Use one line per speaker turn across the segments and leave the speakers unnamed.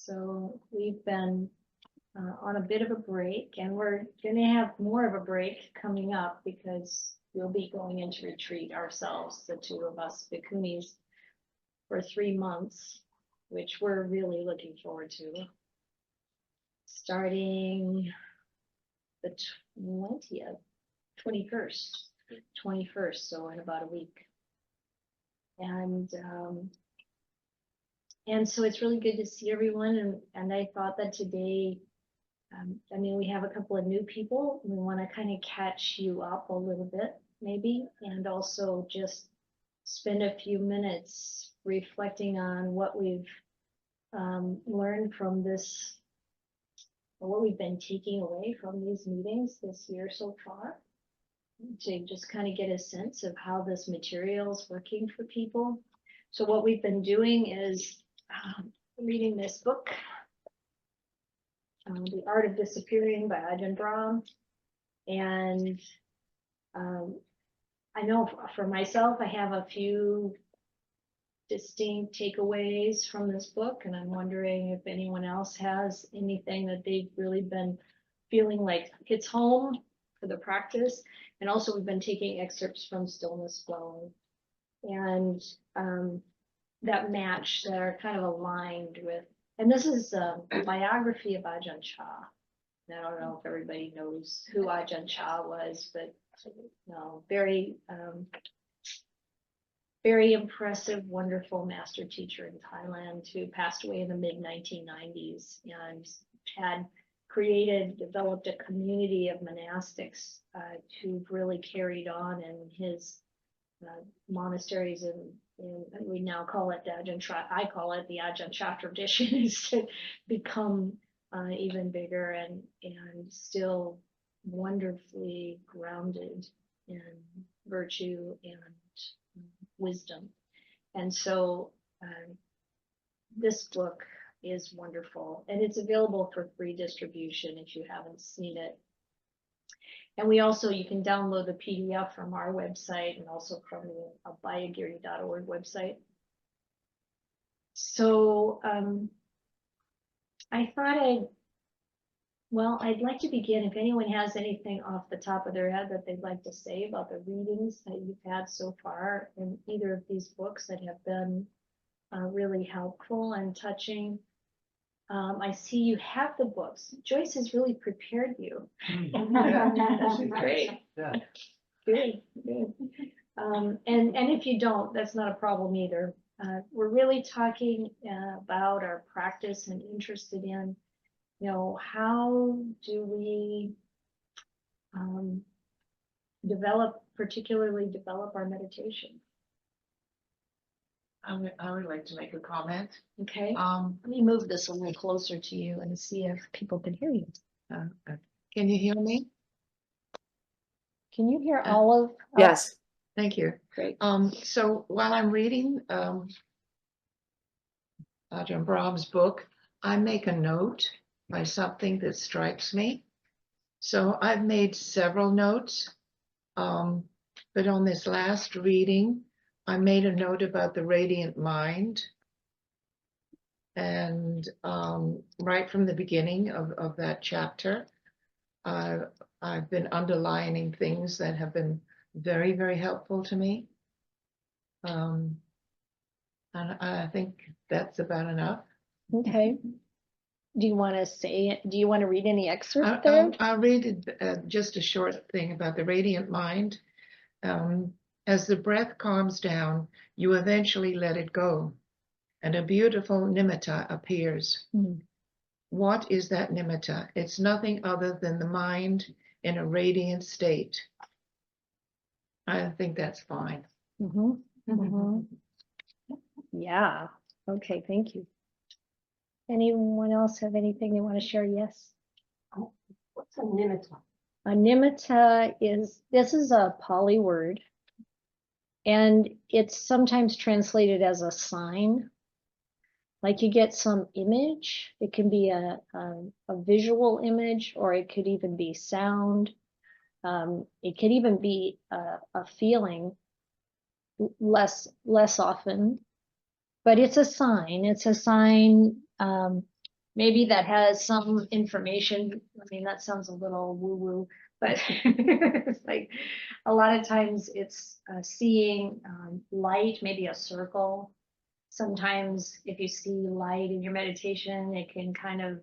So we've been on a bit of a break, and we're going to have more of a break coming up because we'll be going into retreat ourselves, the two of us Bhikkhunis, for 3 months, which we're really looking forward to. Starting the 21st, so in about a week. And so it's really good to see everyone. And I thought that today, I mean, we have a couple of new people. We want to kind of catch you up a little bit, maybe, and also just spend a few minutes reflecting on what we've learned from this, or what we've been taking away from these meetings this year so far, to just kind of get a sense of how this material is working for people. So what we've been doing is reading this book, The Art of Disappearing by Ajahn Brahm. And I know for myself, I have a few distinct takeaways from this book, and I'm wondering if anyone else has anything that they've really been feeling like hits home for the practice. And also we've been taking excerpts from Stillness Flowing, and that match, that are kind of aligned with, and this is a biography of Ajahn Chah. I don't know if everybody knows who Ajahn Chah was, but no, very impressive, wonderful master teacher in Thailand who passed away in the mid-1990s, and had developed a community of monastics who've really carried on in his monasteries, and we now call it the Ajahn Chah. I call it the Ajahn Chah tradition. Is to become even bigger and still wonderfully grounded in virtue and wisdom. And so this book is wonderful, and it's available for free distribution if you haven't seen it. And we also, you can download the PDF from our website and also from the abhayagiri.org website. So I thought I'd like to begin. If anyone has anything off the top of their head that they'd like to say about the readings that you've had so far in either of these books that have been really helpful and touching. I see you have the books. Joyce has really prepared you. That's great.
Yeah.
Good. And if you don't, that's not a problem either. We're really talking about our practice and interested in, how do we particularly develop our meditation?
I would like to make a comment.
Okay.
Let me move this a little closer to you and see if people can hear you.
Can you hear me?
Can you hear Olive?
Yes. Thank you.
Great.
So while I'm reading Ajahn Brahm's book, I make a note by something that strikes me. So I've made several notes, but on this last reading, I made a note about the radiant mind. And right from the beginning of that chapter, I've been underlining things that have been very, very helpful to me. And I think that's about enough.
Okay. Do you want to say it? Do you want to read any excerpt there?
I'll read just a short thing about the radiant mind. As the breath calms down, you eventually let it go, and a beautiful nimitta appears.
Mm.
What is that nimitta? It's nothing other than the mind in a radiant state. I think that's fine.
Mm-hmm. Mm-hmm. Yeah. Okay. Thank you. Anyone else have anything they want to share? Yes.
What's a nimitta?
A nimitta this is a Pali word, and it's sometimes translated as a sign. Like you get some image. It can be a visual image, or it could even be sound. It could even be a feeling, less often, but it's a sign. It's a sign
maybe that has some information. I mean, that sounds a little woo-woo, but it's like a lot of times it's seeing light, maybe a circle. Sometimes if you see light in your meditation, it can kind of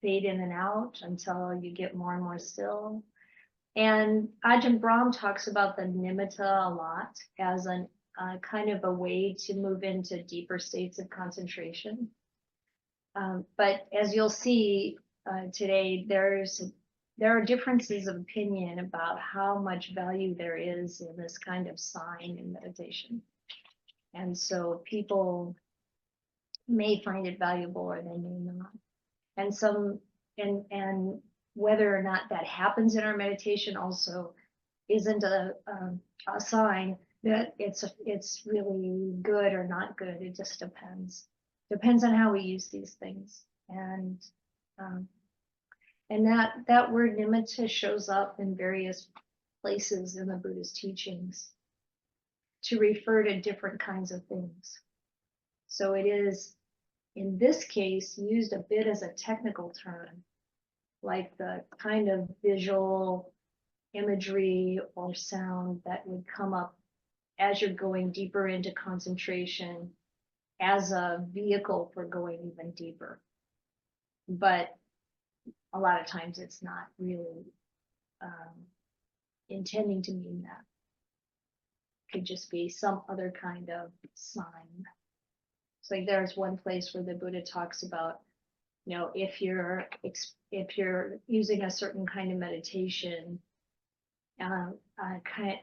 fade in and out until you get more and more still. And Ajahn Brahm talks about the nimitta a lot as an kind of a way to move into deeper states of concentration. But as you'll see today, there are differences of opinion about how much value there is in this kind of sign in meditation. And so people may find it valuable or they may not. And whether or not that happens in our meditation also isn't a sign that it's really good or not good. It just depends. Depends on how we use these things. And that word nimitta shows up in various places in the Buddhist teachings to refer to different kinds of things. So it is, in this case, used a bit as a technical term, like the kind of visual imagery or sound that would come up as you're going deeper into concentration as a vehicle for going even deeper. But a lot of times it's not really intending to mean that. Could just be some other kind of sign. So like there's one place where the Buddha talks about, you know, if you're using a certain kind of meditation,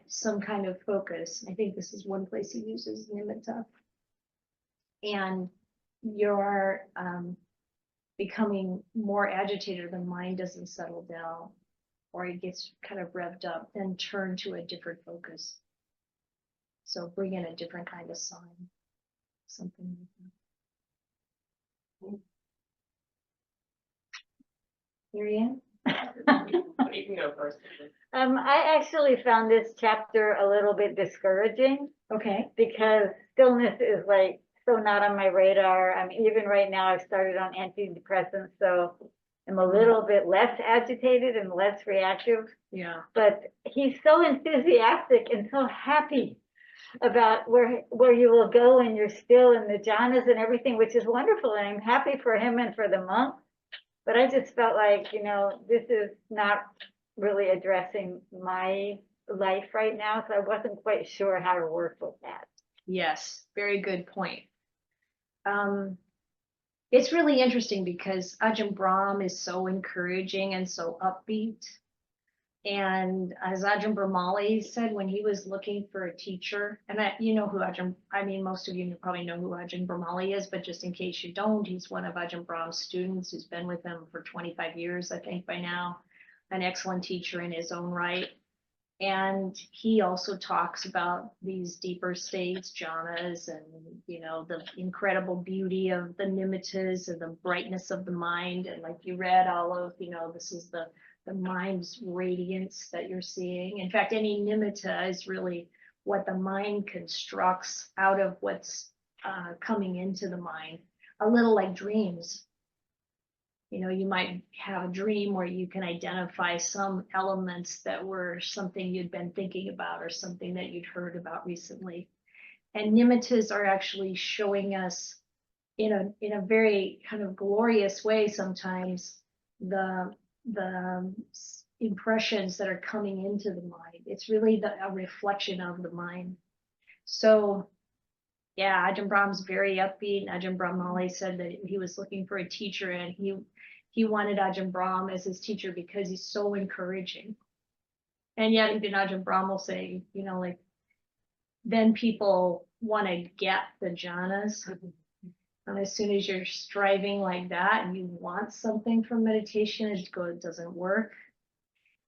some kind of focus. I think this is one place he uses nimitta, and you're becoming more agitated, the mind doesn't settle down, or it gets kind of revved up, then turn to a different focus. So bring in a different kind of sign, something like that. Marianne?
You can go first.
I actually found this chapter a little bit discouraging
Okay.
because stillness is like so not on my radar. I mean, even right now I've started on antidepressants, so I'm a little bit less agitated and less reactive.
Yeah.
But he's so enthusiastic and so happy about where you will go and you're still in the jhanas and everything, which is wonderful. And I'm happy for him and for the monk. But I just felt like, you know, this is not really addressing my life right now. So I wasn't quite sure how to work with that.
Yes, very good point. It's really interesting because Ajahn Brahm is so encouraging and so upbeat. And as Ajahn Brahmali said, when he was looking for a teacher, and you know who most of you probably know who Ajahn Brahmali is, but just in case you don't, he's one of Ajahn Brahm's students who's been with him for 25 years, I think by now, an excellent teacher in his own right. And he also talks about these deeper states, jhanas, and, you know, the incredible beauty of the nimittas and the brightness of the mind. And like you read all of, you know, this is the mind's radiance that you're seeing. In fact, any nimitta is really what the mind constructs out of what's coming into the mind, a little like dreams. You know, you might have a dream where you can identify some elements that were something you'd been thinking about or something that you'd heard about recently. And nimittas are actually showing us in a very kind of glorious way sometimes the impressions that are coming into the mind. It's really a reflection of the mind. So yeah, Ajahn Brahm's very upbeat. Ajahn Brahmali said that he was looking for a teacher, and he wanted Ajahn Brahm as his teacher because he's so encouraging. And yet even Ajahn Brahm will say, you know, like, then people want to get the jhanas. And as soon as you're striving like that and you want something from meditation, it doesn't work.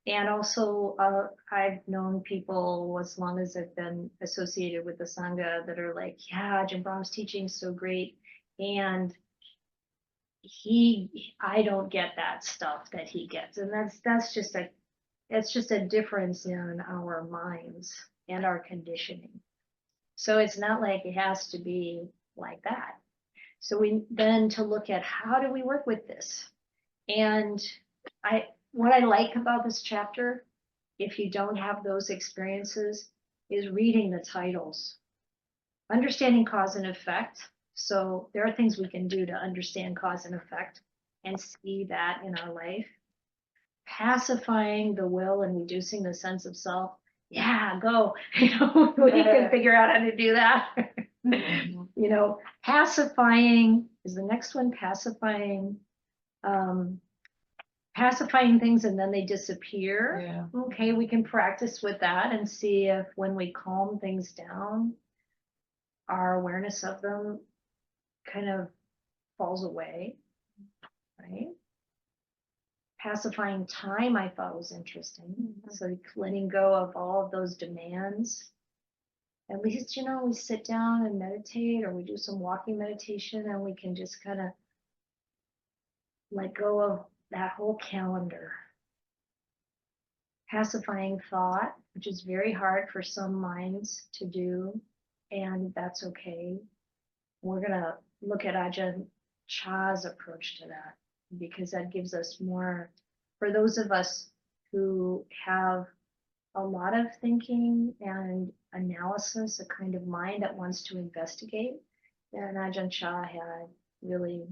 And also, I've known people as long as I've been associated with the Sangha that are like, yeah, Ajahn Brahm's teaching is so great. And I don't get that stuff that he gets. And that's just a difference in our minds and our conditioning. So it's not like it has to be like that.
So we then to look at how do we work with this? And what I like about this chapter, if you don't have those experiences, is reading the titles. Understanding cause and effect. So there are things we can do to understand cause and effect and see that in our life. Pacifying the will and reducing the sense of self. Yeah, go. You know, we can figure out how to do that. You know, pacifying is the next one. Pacifying things and then they disappear.
Yeah.
Okay, we can practice with that and see if when we calm things down, our awareness of them kind of falls away, right? Pacifying time I thought was interesting. So letting go of all of those demands. At least, you know, we sit down and meditate or we do some walking meditation and we can just kind of let go of that whole calendar. Pacifying thought, which is very hard for some minds to do, and that's okay. We're going to look at Ajahn Chah's approach to that because that gives us more, for those of us who have a lot of thinking and analysis, a kind of mind that wants to investigate, then Ajahn Chah had really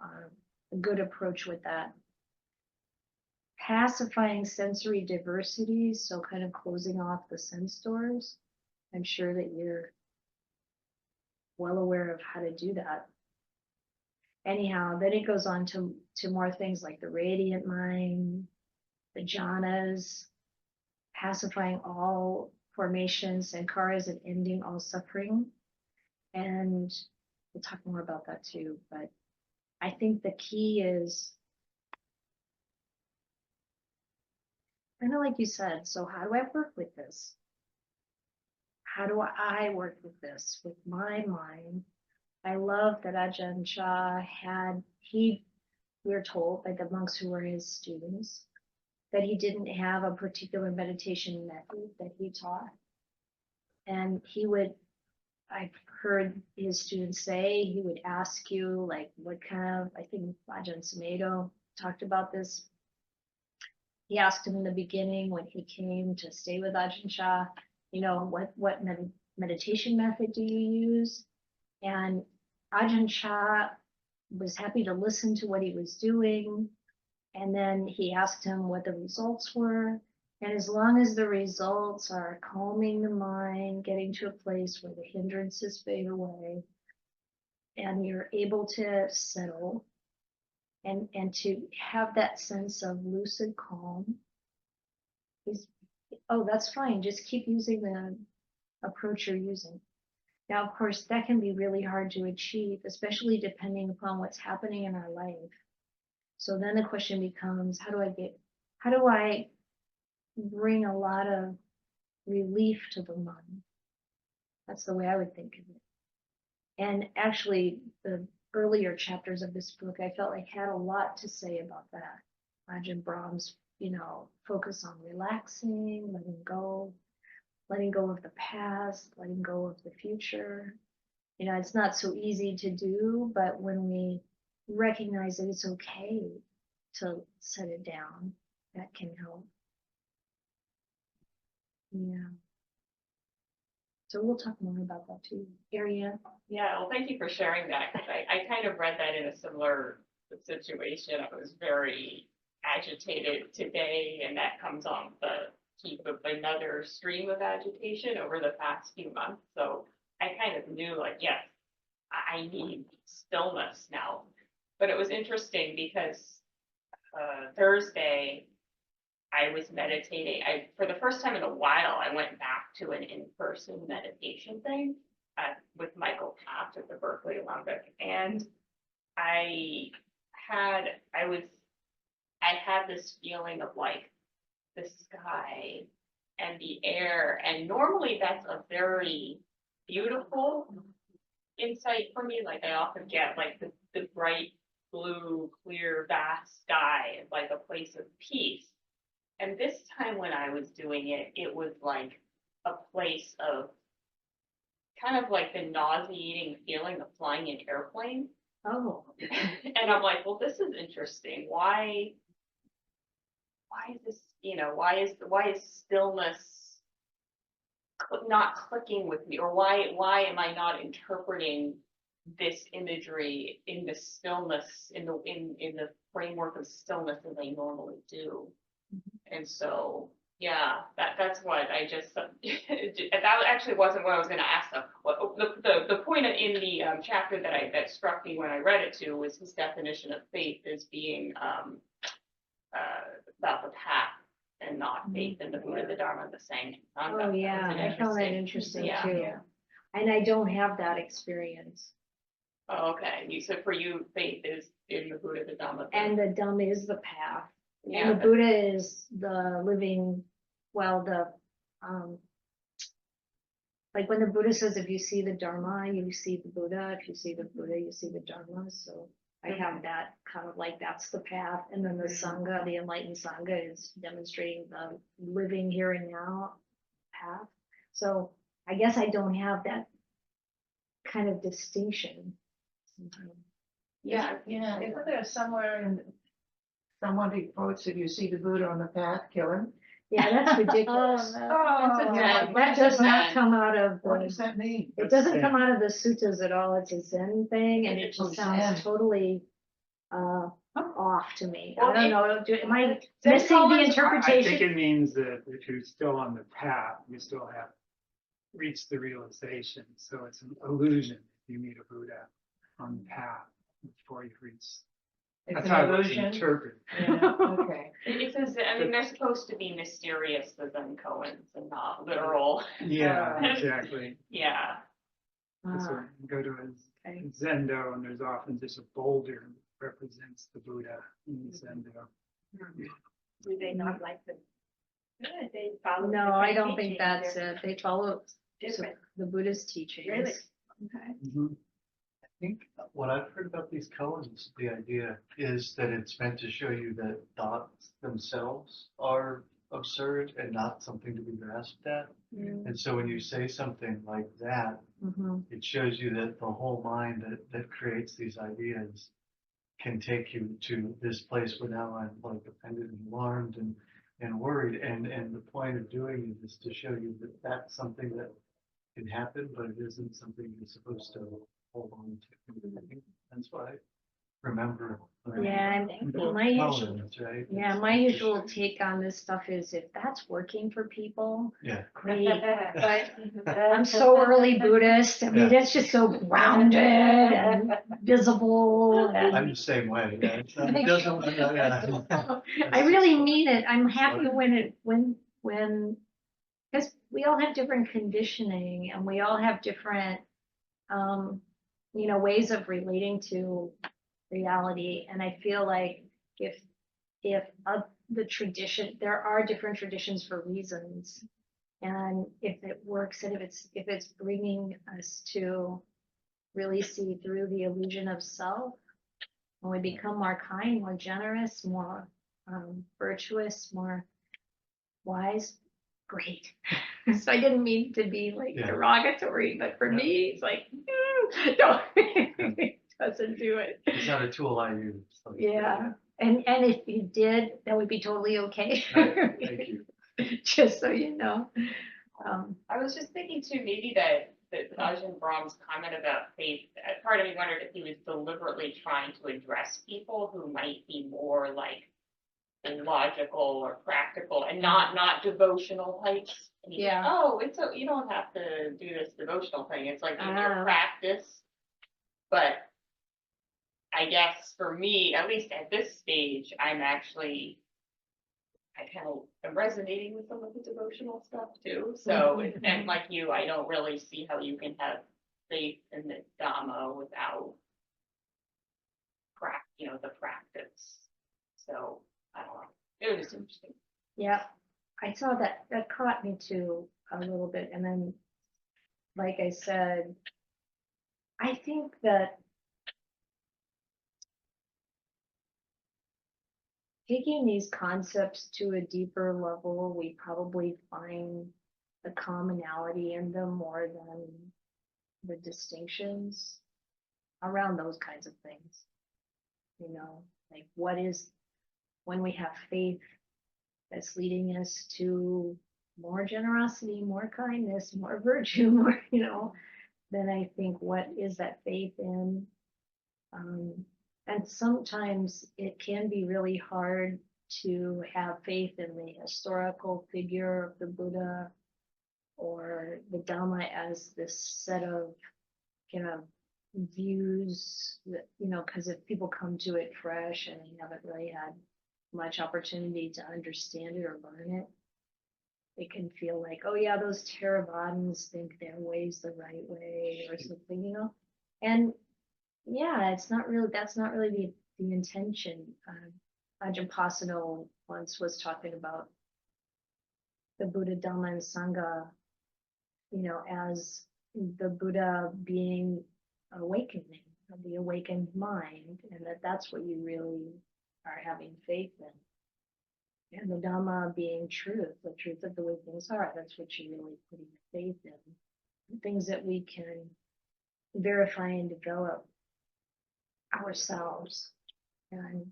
a good approach with that. Pacifying sensory diversity, so kind of closing off the sense doors. I'm sure that you're well aware of how to do that. Anyhow, then it goes on to more things like the radiant mind, the jhanas, pacifying all formations, sankharas, and ending all suffering. And we'll talk more about that too. But I think the key is, kind of like you said, so how do I work with this? How do I work with this, with my mind? I love that Ajahn Chah we're told by the monks who were his students, that he didn't have a particular meditation method that he taught. And I've heard his students say, he would ask you, like, what kind of, I think Ajahn Sumedho talked about this. He asked him in the beginning when he came to stay with Ajahn Chah, you know, what meditation method do you use? And Ajahn Chah was happy to listen to what he was doing. And then he asked him what the results were. And as long as the results are calming the mind, getting to a place where the hindrances fade away, and you're able to settle and to have that sense of lucid calm, that's fine. Just keep using the approach you're using. Now, of course, that can be really hard to achieve, especially depending upon what's happening in our life. So then the question becomes, how do I bring a lot of relief to the mind? That's the way I would think of it. And actually, the earlier chapters of this book, I felt like had a lot to say about that. Ajahn Brahm's, focus on relaxing, letting go of the past, letting go of the future. It's not so easy to do, but when we recognize that it's okay to set it down, that can help. Yeah. So we'll talk more about that too. Ayya.
Yeah, well, thank you for sharing that, because I kind of read that in a similar situation. I was very agitated today, and that comes on the heap of another stream of agitation over the past few months. So I kind of knew, like, yes, I need stillness now. But it was interesting because Thursday I was meditating. For the first time in a while, I went back to an in-person meditation thing with Michael Taft at the Berkeley Olympic, and I had this feeling of like the sky and the air, and normally that's a very beautiful insight for me. Like I often get like the bright blue, clear, vast sky is like a place of peace. And this time when I was doing it, it was like a place of kind of like the nauseating feeling of flying an airplane.
Oh,
And I'm like, well, this is interesting. Why is this, why is stillness not clicking with me? Or why am I not interpreting this imagery in the stillness, in the framework of stillness as I normally do? And so, yeah, that's what I just, that actually wasn't what I was gonna ask them. What, the point in the chapter that struck me when I read it too was his definition of faith as being about the path and not faith in the Buddha, the Dharma, the Sangha.
oh, yeah, I found that interesting
Yeah.
too. And I don't have that experience.
Oh, okay, you said for you, faith is in the Buddha, the Dharma.
And the Dhamma is the path.
Yeah,
And the Buddha is the living, well, like when the Buddha says, if you see the Dharma, you see the Buddha. If you see the Buddha, you see the Dharma. So I have that kind of like, that's the path. And then the Sangha, the enlightened Sangha is demonstrating the living here and now path. So I guess I don't have that kind of distinction.
yeah,
Isn't there somewhere in someone who quotes, if you see the Buddha on the path, kill him?
Yeah, that's ridiculous.
Oh,
That does not come out of
what
the,
does that mean?
it doesn't come out of the suttas at all. It's a Zen thing and it just
Zen.
sounds totally off to me. I
Well,
don't
it-
know, am I
Zen
missing the
scholars-
I think
interpretation?
it means that if you're still on the path, you still have reached the realization. So it's an illusion if you meet a Buddha on the path before you've reached.
It's
That's
an
how it was
illusion.
interpreted.
Yeah, okay.
It says, I mean, they're supposed to be mysterious, the Zen koans, and not literal.
Yeah, exactly.
Yeah.
That's
Ah,
why you go to a
okay.
Zendo and there's often just a boulder that represents the Buddha in the Zendo.
Do they not like the? They follow.
No, I
different
don't think
teachings,
that's
they're
it. They follow
Different.
the Buddhist teachings.
Really? Okay.
Mhm.
I think what I've heard about these koans, the idea is that it's meant to show you that thoughts themselves are absurd and not something to be grasped at. And so when you say something like that,
Mhm.
it shows you that the whole mind that creates these ideas can take you to this place where now I'm like offended and alarmed and worried. And the point of doing it is to show you that that's something that can happen, but it isn't something you're supposed to hold on to. I think that's what I remember.
Yeah, my usual,
Koans, right?
yeah, my usual take on this stuff is if that's working for people,
Yeah.
great. But I'm so early Buddhist. I mean, it's just so grounded and visible.
I'm
And
the same way. Yeah. It doesn't, yeah.
I really mean it. I'm happy when, because we all have different conditioning and we all have different, ways of relating to reality. And I feel like if the tradition, there are different traditions for reasons. And if it works and if it's bringing us to really see through the illusion of self, when we become more kind, more generous, more virtuous, more wise, great. So I didn't mean to be like
Yeah.
derogatory, but for me, it's like, no, it doesn't do it.
It's not a tool I use. So,
Yeah. And if you did, that would be totally okay.
Thank you.
Just so you know.
I was just thinking too, maybe that Ajahn Brahm's comment about faith, part of me wondered if he was deliberately trying to address people who might be more like logical or practical and not devotional types. And he's like,
Yeah.
oh, you don't have to do this devotional thing. It's like in your
Ah.
practice. But I guess for me, at least at this stage, I kind of am resonating with some of the devotional stuff too. So,
Mhm.
and like you, I don't really see how you can have faith in the Dhamma without the practice. So, I don't know. It was just interesting.
Yeah, I saw that caught me too a little bit. And then, like I said, I think that taking these concepts to a deeper level, we probably find the commonality in them more than the distinctions. around those kinds of things. You know, like what is, when we have faith that's leading us to more generosity, more kindness, more virtue, more, you know, then I think what is that faith in? And sometimes it can be really hard to have faith in the historical figure of the Buddha or the Dhamma as this set of kind of views that, you know, because if people come to it fresh and they haven't really had much opportunity to understand it or learn it, it can feel like, oh yeah, those Theravadins think their way's the right way or something, you know. And yeah, it's not really, that's not really the intention. Ajahn Pasano once was talking about the Buddha, Dhamma, and Sangha, you know, as the Buddha being awakening, the awakened mind, and that's what you really are having faith in. And the Dhamma being truth, the truth of the way things are, that's what you're really putting your faith in. Things that we can verify and develop ourselves. And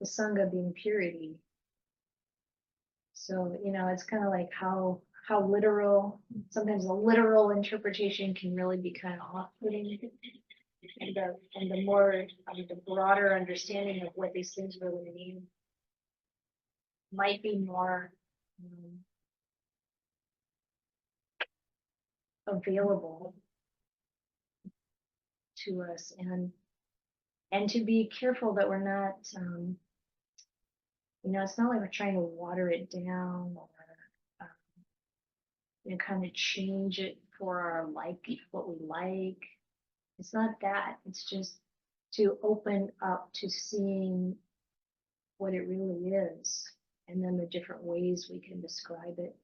the Sangha being purity. So, you know, it's kind of like how literal, sometimes the literal interpretation can really be kind of off-putting. And the more, the broader understanding of what these things really mean might be more available to us, and to be careful that we're not, you know, it's not like we're trying to water it down or, you know, kind of change it for our what we like. It's not that. It's just to open up to seeing what it really is, and then the different ways we can describe it.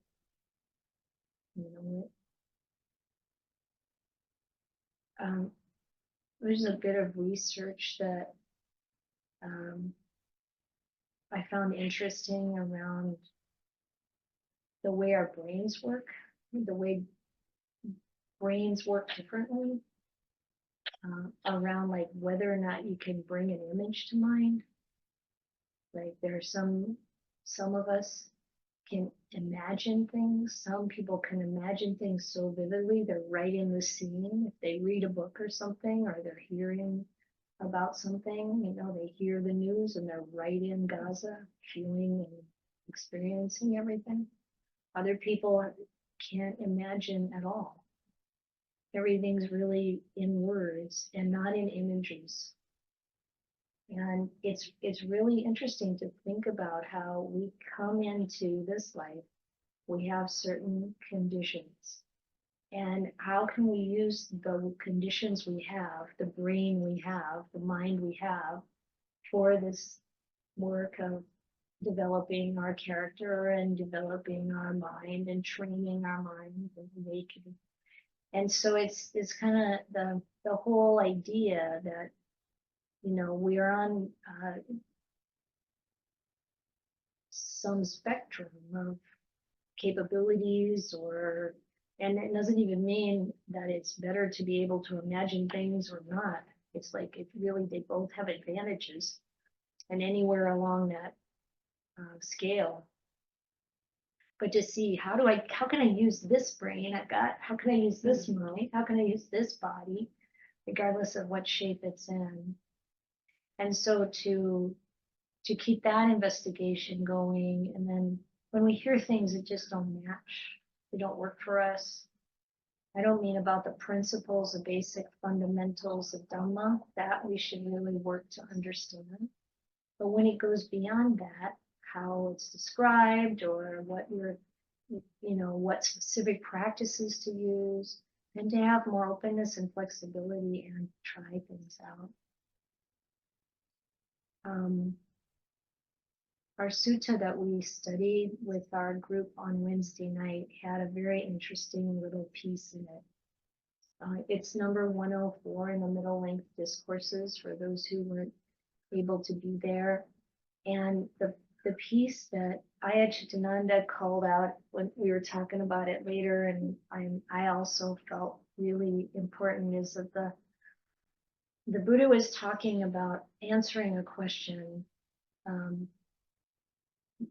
You know, there's a bit of research that I found interesting around the way our brains work, the way brains work differently, around like whether or not you can bring an image to mind. Like there are some of us can imagine things. Some people can imagine things so vividly, they're right in the scene. If they read a book or something, or they're hearing about something, you know, they hear the news and they're right in Gaza, feeling and experiencing everything. Other people can't imagine at all. Everything's really in words and not in images. And it's really interesting to think about how we come into this life. We have certain conditions. And how can we use the conditions we have, the brain we have, the mind we have, for this work of developing our character and developing our mind and training our mind and awakening. And so it's kind of the whole idea that, you know, we're on some spectrum of capabilities, and it doesn't even mean that it's better to be able to imagine things or not. It's like they both have advantages, and anywhere along that scale. But to see how can I use this brain I've got? How can I use this mind? How can I use this body, regardless of what shape it's in? And so to keep that investigation going, and then when we hear things that just don't match, they don't work for us. I don't mean about the principles, the basic fundamentals of Dhamma, that we should really work to understand. But when it goes beyond that, how it's described or what what specific practices to use, and to have more openness and flexibility and try things out. Our sutta that we studied with our group on Wednesday night had a very interesting little piece in it. It's number 104 in the middle length discourses for those who weren't able to be there. And the piece that Ayya Chitananda called out when we were talking about it later, and I also felt really important, is that the Buddha was talking about answering a question.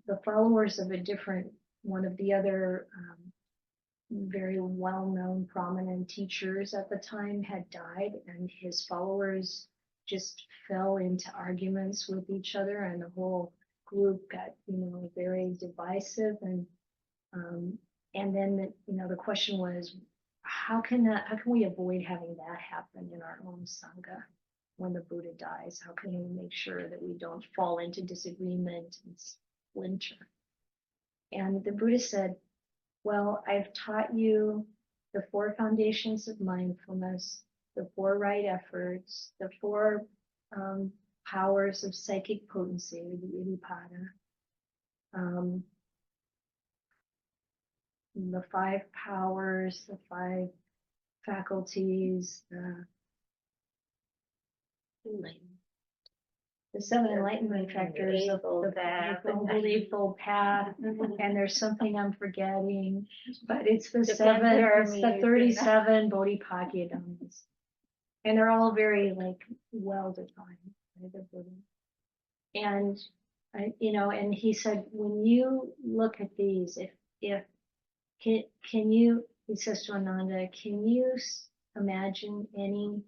The followers of one of the other very well-known prominent teachers at the time had died, and his followers just fell into arguments with each other, and the whole group got, very divisive. And then, the question was, how can we avoid having that happen in our own Sangha when the Buddha dies? How can we make sure that we don't fall into disagreement and splinter? And the Buddha said, well, I've taught you the 4 foundations of mindfulness, the 4 right efforts, the 4 powers of psychic potency, the Iddhipada, the 5 powers, the 5 faculties, the 7 enlightenment factors of the Eightfold Path, and there's something I'm forgetting, but it's the 37 Bodhipakkya Dhammas. And they're all very well defined by the Buddha. And and he said, when you look at these, can you, he says to Ananda, can you imagine any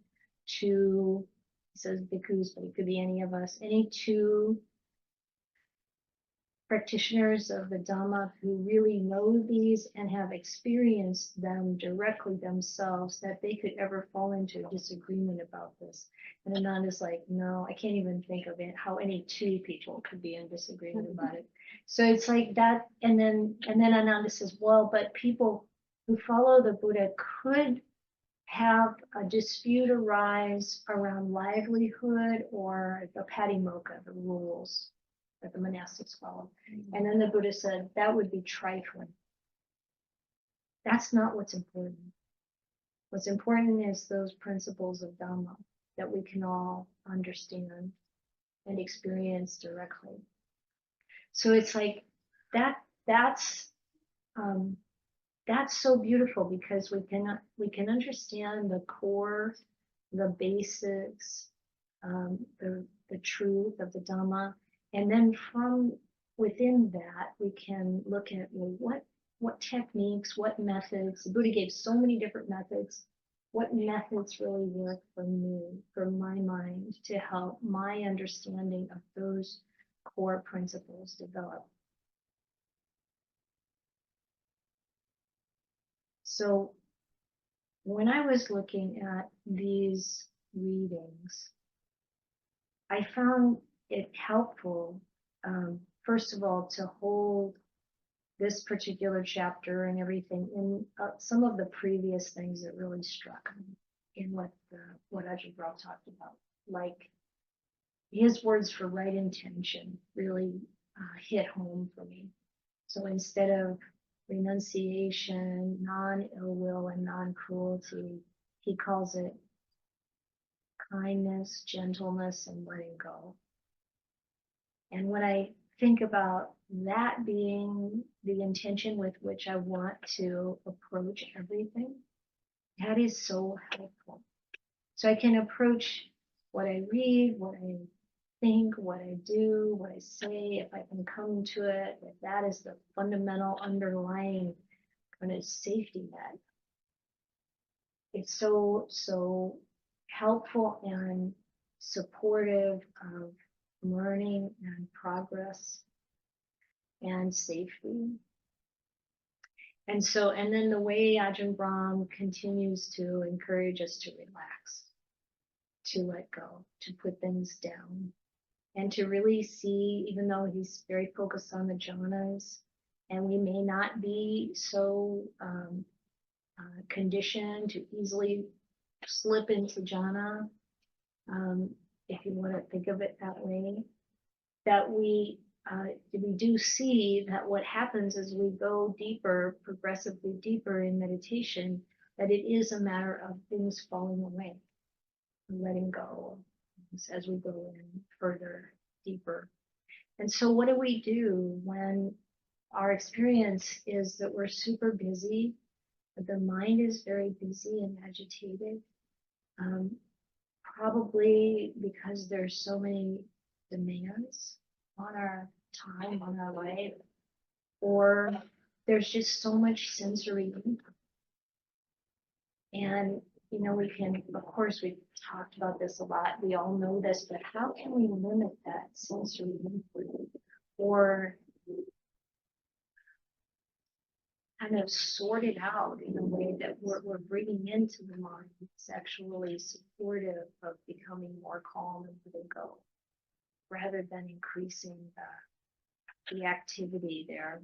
2, he says bhikkhus, but it could be any of us, any 2 practitioners of the Dhamma who really know these and have experienced them directly themselves, that they could ever fall into a disagreement about this? And Ananda's like, no, I can't even think of it, how any 2 people could be in disagreement about it. So it's like that. And then Ananda says, well, but people who follow the Buddha could have a dispute arise around livelihood or the patimokkha, the rules that the monastics follow. And then the Buddha said, that would be trifling. That's not what's important. What's important is those principles of Dhamma that we can all understand and experience directly. So it's like that's so beautiful, because we can understand the core, the basics, the truth of the Dhamma, and then from within that we can look at, well, what techniques, what methods. The Buddha gave so many different methods. What methods really work for me, for my mind, to help my understanding of those core principles develop? So when I was looking at these readings, I found it helpful, first of all, to hold this particular chapter and everything in some of the previous things that really struck me in what Ajahn Brahm talked about, like his words for right intention really hit home for me. So instead of renunciation, non-ill will, and non-cruelty, he calls it kindness, gentleness, and letting go. And when I think about that being the intention with which I want to approach everything, that is so helpful. So I can approach what I read, what I think, what I do, what I say, if I can come to it, if that is the fundamental underlying kind of safety net. It's so helpful and supportive of learning and progress and safety. And then the way Ajahn Brahm continues to encourage us to relax, to let go, to put things down, and to really see, even though he's very focused on the jhanas, and we may not be so conditioned to easily slip into jhana, if you want to think of it that way, that we do see that what happens as we go deeper, progressively deeper in meditation, that it is a matter of things falling away, letting go as we go in further, deeper. And so what do we do when our experience is that we're super busy, the mind is very busy and agitated? probably because there's so many demands on our time, on our life, or there's just so much sensory input. And, you know, we can, of course, we've talked about this a lot. We all know this, but how can we limit that sensory input or kind of sort it out in a way that we're bringing into the mind that's actually supportive of becoming more calm and letting go, rather than increasing the activity there.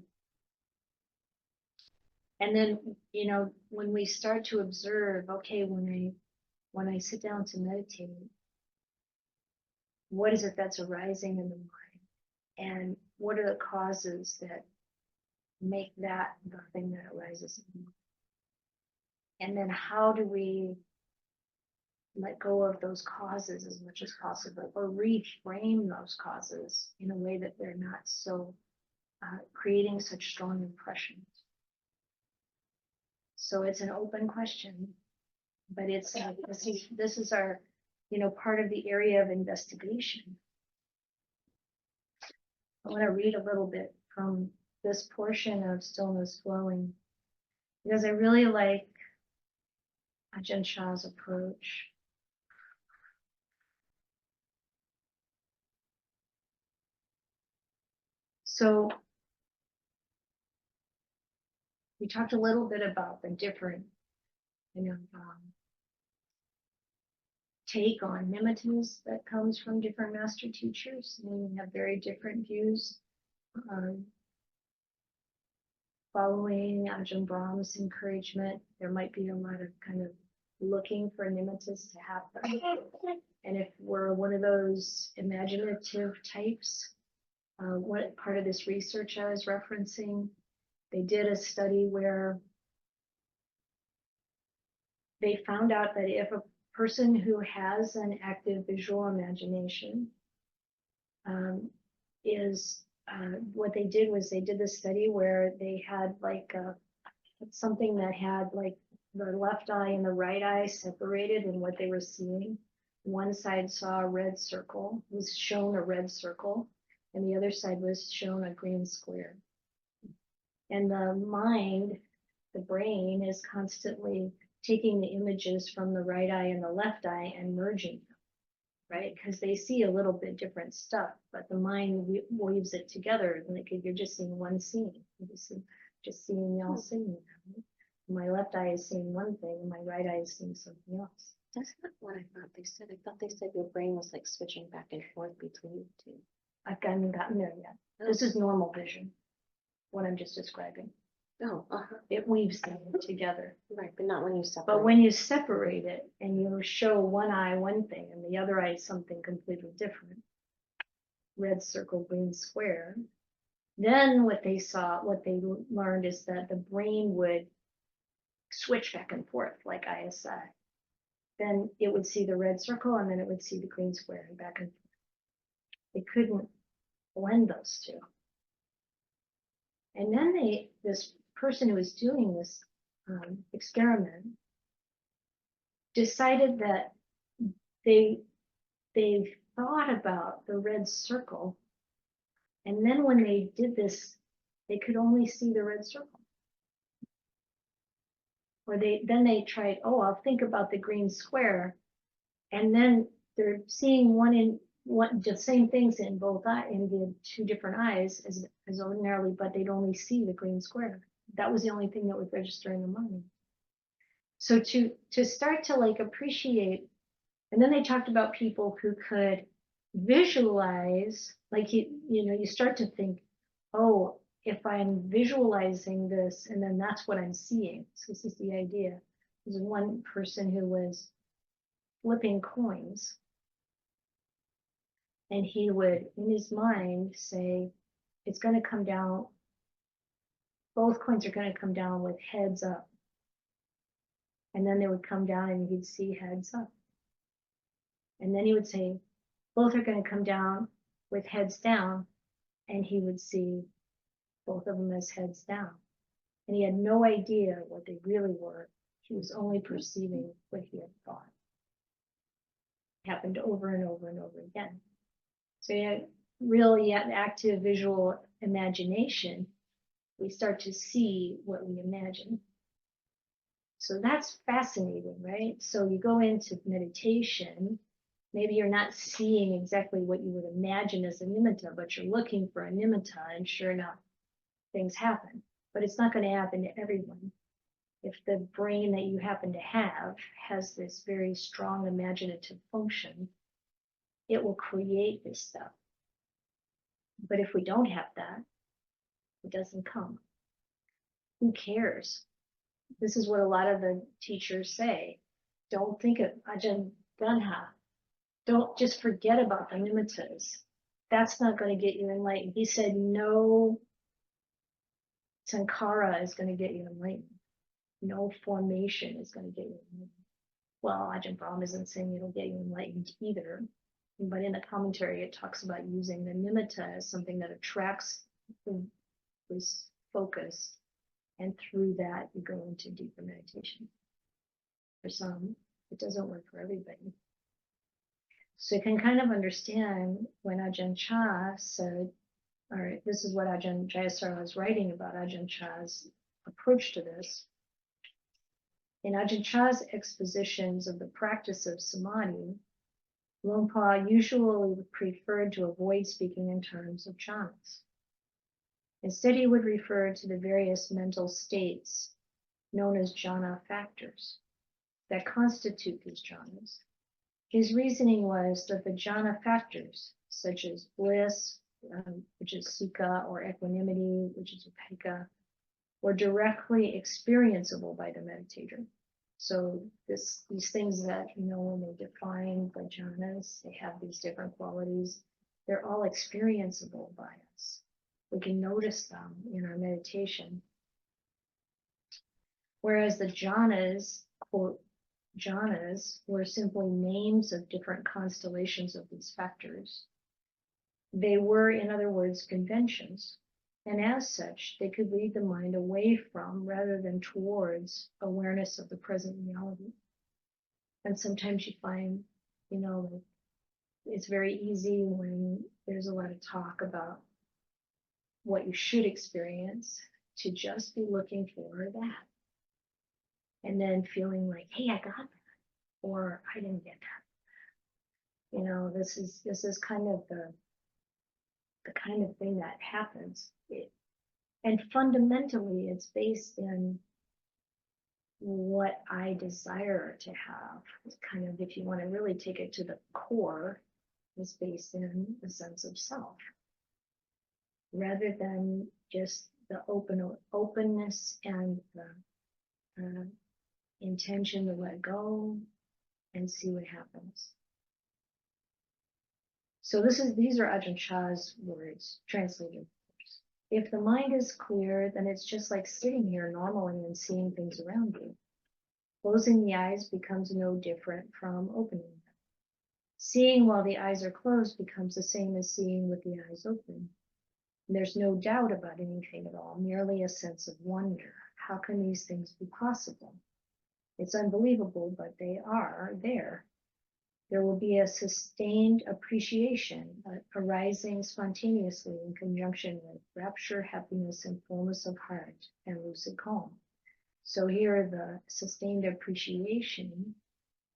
And then, you know, when we start to observe, okay, when I sit down to meditate, what is it that's arising in the mind? And what are the causes that make that the thing that arises in the mind? And then how do we let go of those causes as much as possible, or reframe those causes in a way that they're not so creating such strong impressions? So it's an open question, but it's this is our, you know, part of the area of investigation. I want to read a little bit from this portion of Stillness Flowing, because I really like Ajahn Chah's approach. So we talked a little bit about the different, you know, take on nimittas that comes from different master teachers, and we have very different views. Following Ajahn Brahm's encouragement, there might be a lot of kind of looking for nimittas to happen. And if we're one of those imaginative types, what part of this research I was referencing, they did a study where they found out that if a person who has an active visual imagination what they did was they did this study where they had like something that had like the left eye and the right eye separated in what they were seeing. One side saw a red circle, was shown a red circle, and the other side was shown a green square. And the mind, the brain, is constantly taking the images from the right eye and the left eye and merging them, right? Because they see a little bit different stuff, but the mind weaves it together. Like if you're just seeing one scene, you're just seeing y'all singing. Right? My left eye is seeing one thing, and my right eye is seeing something else.
That's not what I thought they said. I thought they said your brain was like switching back and forth between the two.
I haven't gotten there yet. This is normal vision, what I'm just describing.
Oh,
It weaves them together.
right, but not when you separate.
But when you separate it and you show one eye one thing and the other eye something completely different, red circle, green square, then what they learned is that the brain would switch back and forth like ISI. Then it would see the red circle and then it would see the green square and back and forth. They couldn't blend those two. And then this person who was doing this experiment decided that they thought about the red circle, and then when they did this, they could only see the red circle. Or then they tried, oh, I'll think about the green square, and then they're seeing the same things in both eyes, in the two different eyes as ordinarily, but they'd only see the green square. That was the only thing that would register in the mind. So to start to like appreciate, and then they talked about people who could visualize, like you start to think, oh, if I'm visualizing this, and then that's what I'm seeing. So this is the idea. There's one person who was flipping coins, and he would, in his mind, say, it's going to come down, both coins are going to come down with heads up. And then they would come down and he'd see heads up. And then he would say, both are going to come down with heads down, and he would see both of them as heads down. And he had no idea what they really were. He was only perceiving what he had thought. happened over and over and over again. So yeah, really active visual imagination, we start to see what we imagine. So that's fascinating, right? So you go into meditation, maybe you're not seeing exactly what you would imagine as a nimitta, but you're looking for a nimitta, and sure enough, things happen. But it's not going to happen to everyone. If the brain that you happen to have has this very strong imaginative function, it will create this stuff. But if we don't have that, it doesn't come. Who cares? This is what a lot of the teachers say. Don't think of Ajahn Brahma. Don't just forget about the nimittas. That's not going to get you enlightened. He said no sankhara is going to get you enlightened. No formation is going to get you enlightened. Well, Ajahn Brahm isn't saying it'll get you enlightened either. But in the commentary, it talks about using the nimitta as something that attracts this focus. And through that, you go into deeper meditation. For some, it doesn't work for everybody. So you can kind of understand when Ajahn Chah said, all right, this is what Ajahn Jayasara was writing about Ajahn Chah's approach to this. In Ajahn Chah's expositions of the practice of samadhi, Luang Por usually preferred to avoid speaking in terms of jhanas. Instead, he would refer to the various mental states known as jhana factors that constitute these jhanas. His reasoning was that the jhana factors, such as bliss, which is sukha, or equanimity, which is upekkha, were directly experienceable by the meditator. So these things that, when they define the jhanas, they have these different qualities, they're all experienceable by us. We can notice them in our meditation. Whereas the jhanas, quote, jhanas were simply names of different constellations of these factors. They were, in other words, conventions. And as such, they could lead the mind away from rather than towards awareness of the present reality. And sometimes you find, it's very easy when there's a lot of talk about what you should experience to just be looking for that. And then feeling like, hey, I got that, or I didn't get that. This is kind of the kind of thing that happens. And fundamentally, it's based in what I desire to have. It's kind of, if you want to really take it to the core, it's based in a sense of self, rather than just the openness and the intention to let go and see what happens. So these are Ajahn Chah's words, translated. If the mind is clear, then it's just like sitting here normally and seeing things around you. Closing the eyes becomes no different from opening them. Seeing while the eyes are closed becomes the same as seeing with the eyes open. And there's no doubt about anything at all, merely a sense of wonder. How can these things be possible? It's unbelievable, but they are there. There will be a sustained appreciation arising spontaneously in conjunction with rapture, happiness, and fullness of heart and lucid calm. So here the sustained appreciation,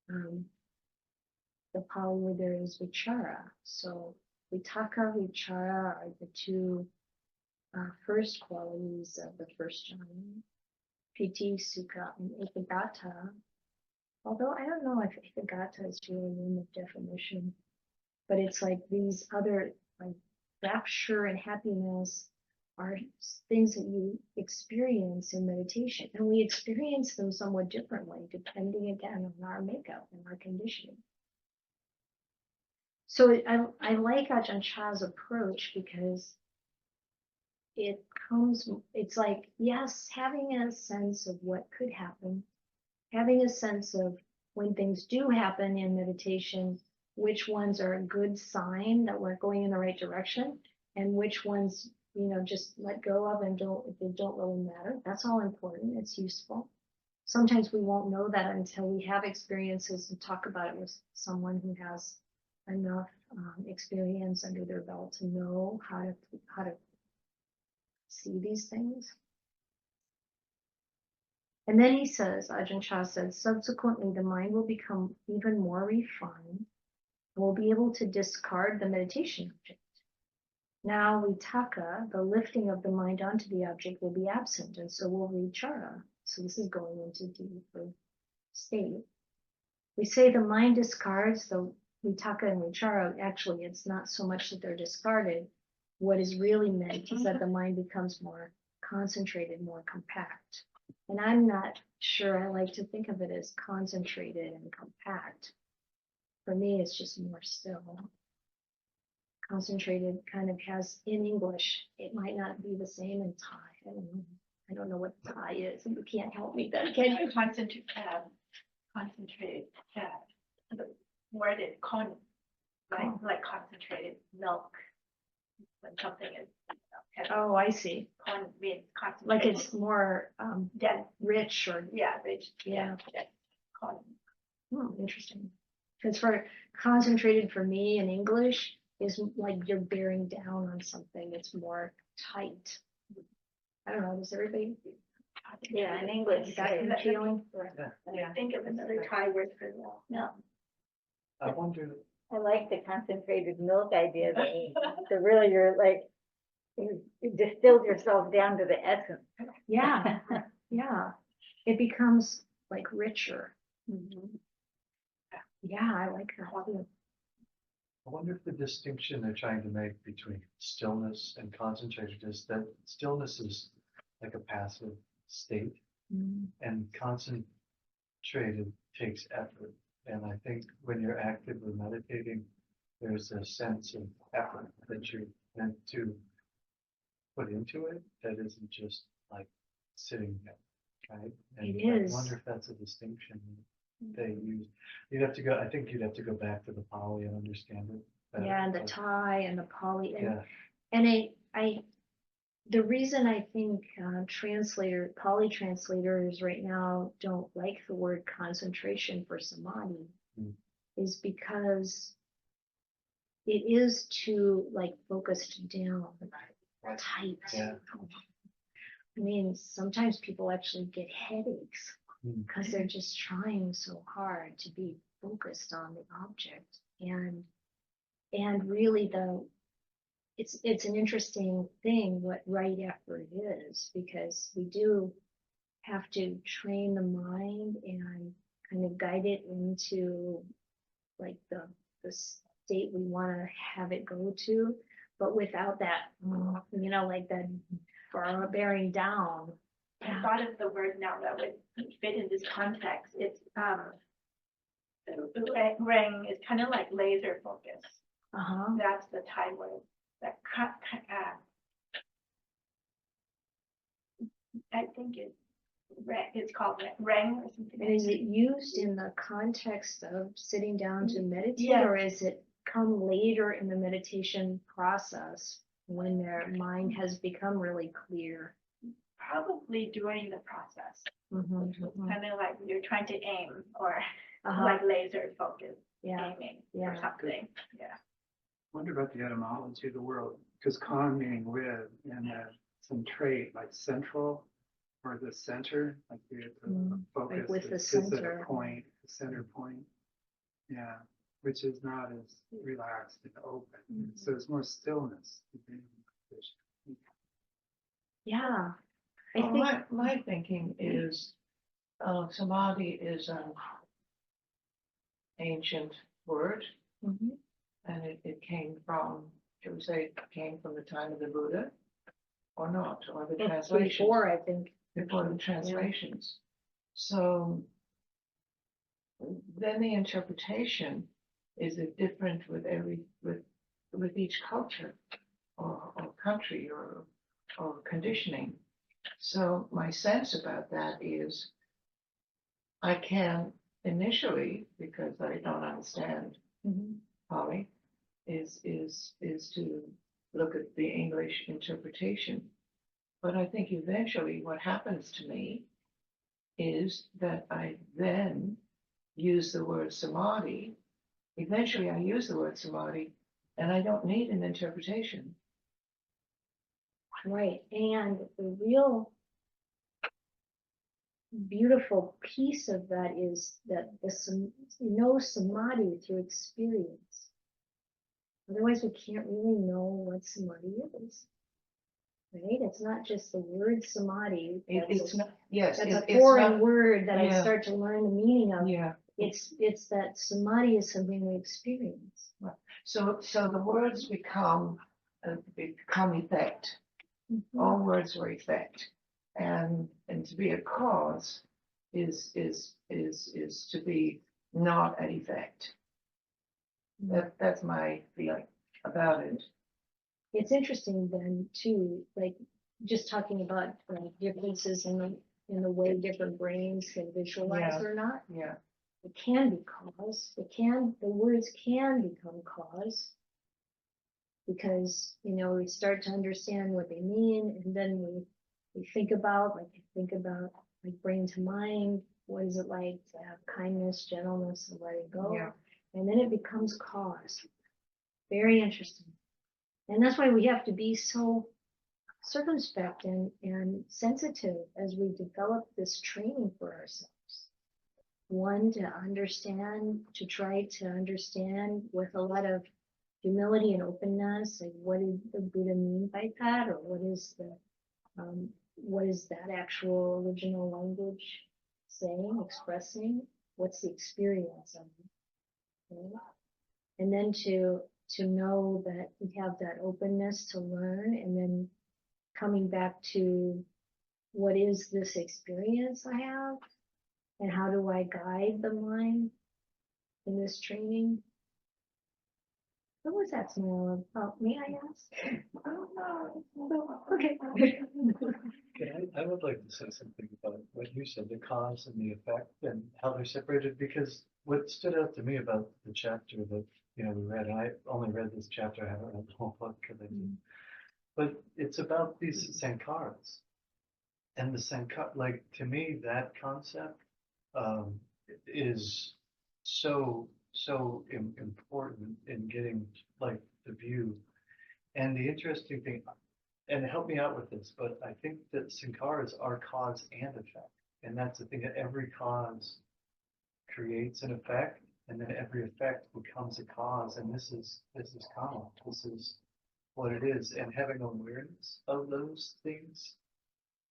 the Pali word there is vichara. So vitaka, vichara are the two first qualities of the first jhana. Piti, sukha, and ekagata. Although I don't know if ekagata is really in the definition, but it's like these other, like rapture and happiness are things that you experience in meditation. And we experience them somewhat differently, depending again on our makeup and our conditioning. So I like Ajahn Chah's approach because it's like, yes, having a sense of what could happen, having a sense of when things do happen in meditation, which ones are a good sign that we're going in the right direction, and which ones, just let go of and they don't really matter. That's all important. It's useful. sometimes we won't know that until we have experiences and talk about it with someone who has enough experience under their belt to know how to see these things. And then he says, Ajahn Chah said, subsequently, the mind will become even more refined. We'll be able to discard the meditation object. Now, vitaka, the lifting of the mind onto the object, will be absent, and so will vichara. So this is going into deeper state. We say the mind discards the vitaka and vichara. Actually, it's not so much that they're discarded. What is really meant is that the mind becomes more concentrated, more compact. And I'm not sure I like to think of it as concentrated and compact. For me, it's just more still. Concentrated kind of has, in English, it might not be the same in Thai. I don't know what Thai is, and you can't help me then, can you?
Concentrated, the word is like concentrated milk. When something is,
Oh, I see.
means
Like
concentrated.
it's more
Dense,
rich or,
yeah, rich.
yeah.
Con-
Interesting. Because for concentrated for me in English is like you're bearing down on something. It's more tight. I don't know. Does everybody
Yeah, in English.
got that feeling?
I think of another Thai word for that.
No,
I wonder,
I like the concentrated milk idea, that really you're like, you distilled yourself down to the essence.
Yeah, yeah. It becomes like richer. Yeah, I like that too.
I wonder if the distinction they're trying to make between stillness and concentrated is that stillness is like a passive state, and concentrated takes effort. And I think when you're actively meditating, there's a sense of effort that you're meant to put into it that isn't just like sitting there, right? And
It is.
I wonder if that's a distinction they use. You'd have to go, I think you'd have to go back to the Pali and understand it better,
Yeah, and the
but
Thai and the Pali.
yeah,
And the reason I think Pali translators right now don't like the word concentration for samadhi is because it is too like focused down, tight.
Yeah.
I mean, sometimes people actually get headaches because they're just trying so hard to be focused on the object. And really it's an interesting thing what right effort is, because we do have to train the mind and kind of guide it into like the state we want to have it go to, but without that, like that bearing down.
I thought of the word now that would fit in this context. It's ring is kind of like laser focus. That's the Thai word. That I think it's called ring or something.
And is it used in the context of sitting down to meditate,
Yes.
or is it come later in the meditation process when their mind has become really clear?
Probably during the process.
Mm-hmm.
Kind of like you're trying to aim or
Uh-huh.
like laser focus
Yeah,
aiming
yeah.
or something. Yeah.
Wonder about the etymology of the word, because con meaning with, and some trait like central or the center, like the focus.
Like with the
is at
center.
a point, the center point. Yeah, which is not as relaxed and open. So it's more stillness.
Yeah. I
Well,
think
my thinking is samadhi is an ancient word, and it came from, should we say, it came from the time of the Buddha, or not, or the translations.
before, I think.
Before the translations. So then the interpretation is different with with each culture or country or conditioning. So my sense about that is I can initially, because I don't understand Pali, is to look at the English interpretation. But I think eventually what happens to me is that I then use the word samadhi. Eventually I use the word samadhi and I don't need an interpretation.
Right, and the real beautiful piece of that is that you know samadhi through experience. Otherwise, we can't really know what samadhi is. Right? It's not just the word samadhi.
It's not, yes,
That's a
it's
foreign
not,
word that I
yeah.
start to learn the meaning of.
yeah.
It's that samadhi is something we experience.
So the words become effect.
Mhm.
All words are effect, and to be a cause is to be not an effect. That's my feeling about it.
It's interesting then too, like just talking about differences in the way different brains can visualize
Yeah.
or not.
Yeah.
It can be cause. The words can become cause because we start to understand what they mean, and then we think about like brain to mind. What is it like to have kindness, gentleness, and letting go?
Yeah.
And then it becomes cause. Very interesting. And that's why we have to be so circumspect and sensitive as we develop this training for ourselves. One, to try to understand with a lot of humility and openness, like what did the Buddha mean by that, or what is that actual original language saying, expressing? What's the experience of it? Right? And then to know that we have that openness to learn, and then coming back to what is this experience I have, and how do I guide the mind in this training? What was that smell of? May I ask? I don't know. Okay.
Okay, I would like to say something about what you said, the cause and the effect and how they're separated, because what stood out to me about the chapter that, we read, and I only read this chapter, I haven't read the whole book, but it's about these sankharas. And the sankhara, like, to me, that concept is so important in getting like the view. And the interesting thing, and help me out with this, but I think that sankharas are cause and effect. And that's the thing, that every cause creates an effect, and then every effect becomes a cause. And this is karma. This is what it is. And having awareness of those things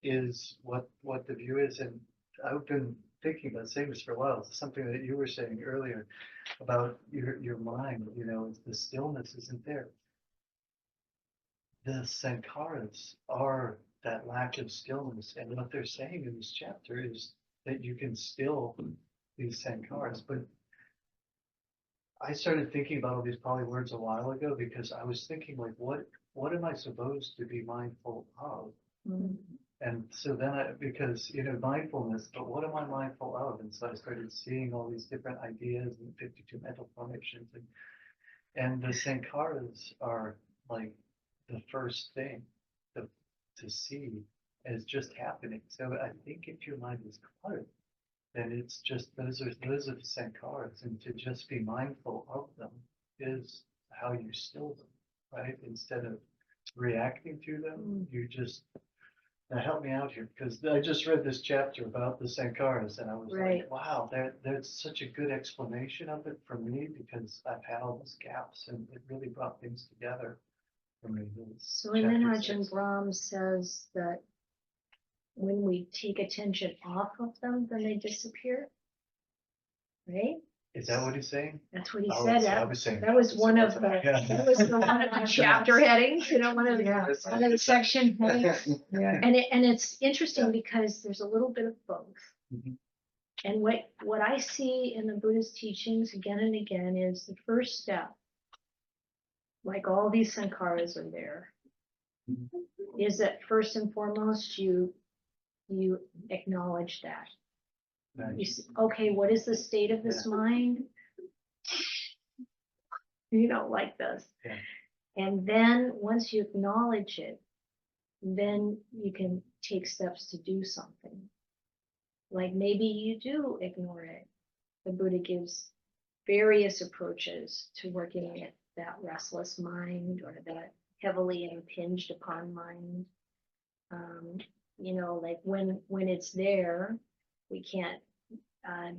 is what the view is. And I've been thinking about saying this for a while. It's something that you were saying earlier about your mind, the stillness isn't there. The sankharas are that lack of stillness. And what they're saying in this chapter is that you can still these sankharas. But I started thinking about all these Pali words a while ago because I was thinking, like, what am I supposed to be mindful of?
Mm-hmm.
And so then because, mindfulness, but what am I mindful of? And so I started seeing all these different ideas and 52 mental formations. And the sankharas are like the first thing to see as just happening. So I think if your mind is cluttered, then it's just, those are the sankharas. And to just be mindful of them is how you still them, right? Instead of reacting to them, you just... Now help me out here, because I just read this chapter about the sankharas, and I was like, wow, there's such a good explanation of it for me, because I've had all these gaps, and it really brought things together for me.
So and then Ajahn Brahm says that when we take attention off of them, then they disappear. Right?
Is that what he's saying?
That's what he
Oh,
said.
see, I was saying
That was one of the
yeah.
one of the chapter headings, one of the section headings.
Yeah.
And it's interesting because there's a little bit of both.
Mhm.
And what I see in the Buddhist teachings again and again is the first step, like all these sankharas are there, is that first and foremost you acknowledge that. You say, okay, what is the state of this mind? You don't like this.
Yeah.
And then once you acknowledge it, then you can take steps to do something. like maybe you do ignore it. The Buddha gives various approaches to working at that restless mind or that heavily impinged upon mind. You know, like when it's there, we can't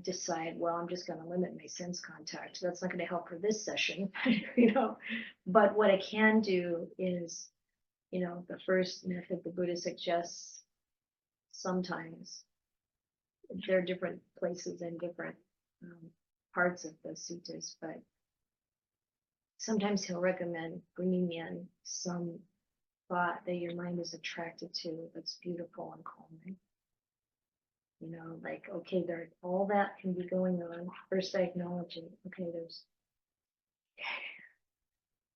decide, well, I'm just going to limit my sense contact. That's not going to help for this session, you know. But what it can do is, you know, the first method the Buddha suggests, sometimes there are different places and different parts of the suttas, but sometimes he'll recommend bringing in some thought that your mind is attracted to that's beautiful and calming. You know, like, okay, there, all that can be going on. First, I acknowledge it. Okay, there's.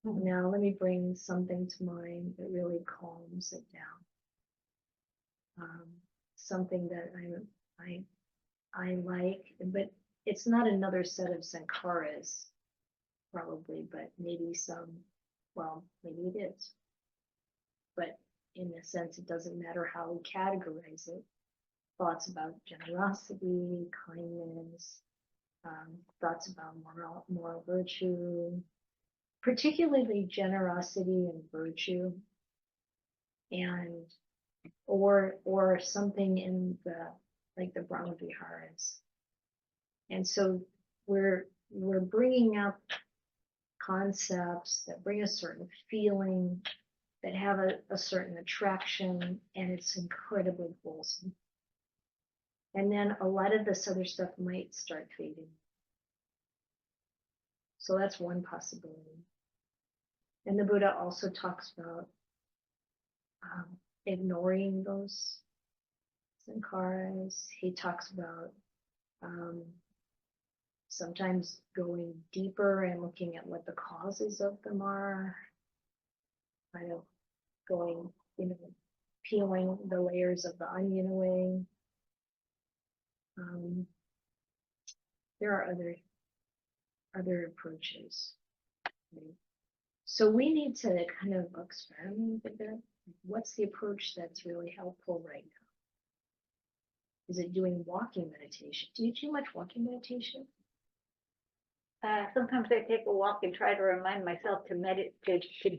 Now, let me bring something to mind that really calms it down. Something that I like, but it's not another set of sankharas, probably, but maybe some. Well, maybe it is. But in a sense, it doesn't matter how we categorize it. Thoughts about generosity, kindness, thoughts about moral virtue, particularly generosity and virtue, and or something in the like the Brahma Viharas. And so we're bringing up concepts that bring a certain feeling, that have a certain attraction, and it's incredibly wholesome. And then a lot of this other stuff might start fading. So that's one possibility. And the Buddha also talks about ignoring those sankharas. He talks about sometimes going deeper and looking at what the causes of them are. Kind of going, you know, peeling the layers of the onion away. There are other approaches. Right? So we need to kind of experiment with it. What's the approach that's really helpful right now? Is it doing walking meditation? Do you do much walking meditation?
Sometimes I take a walk and try to remind myself to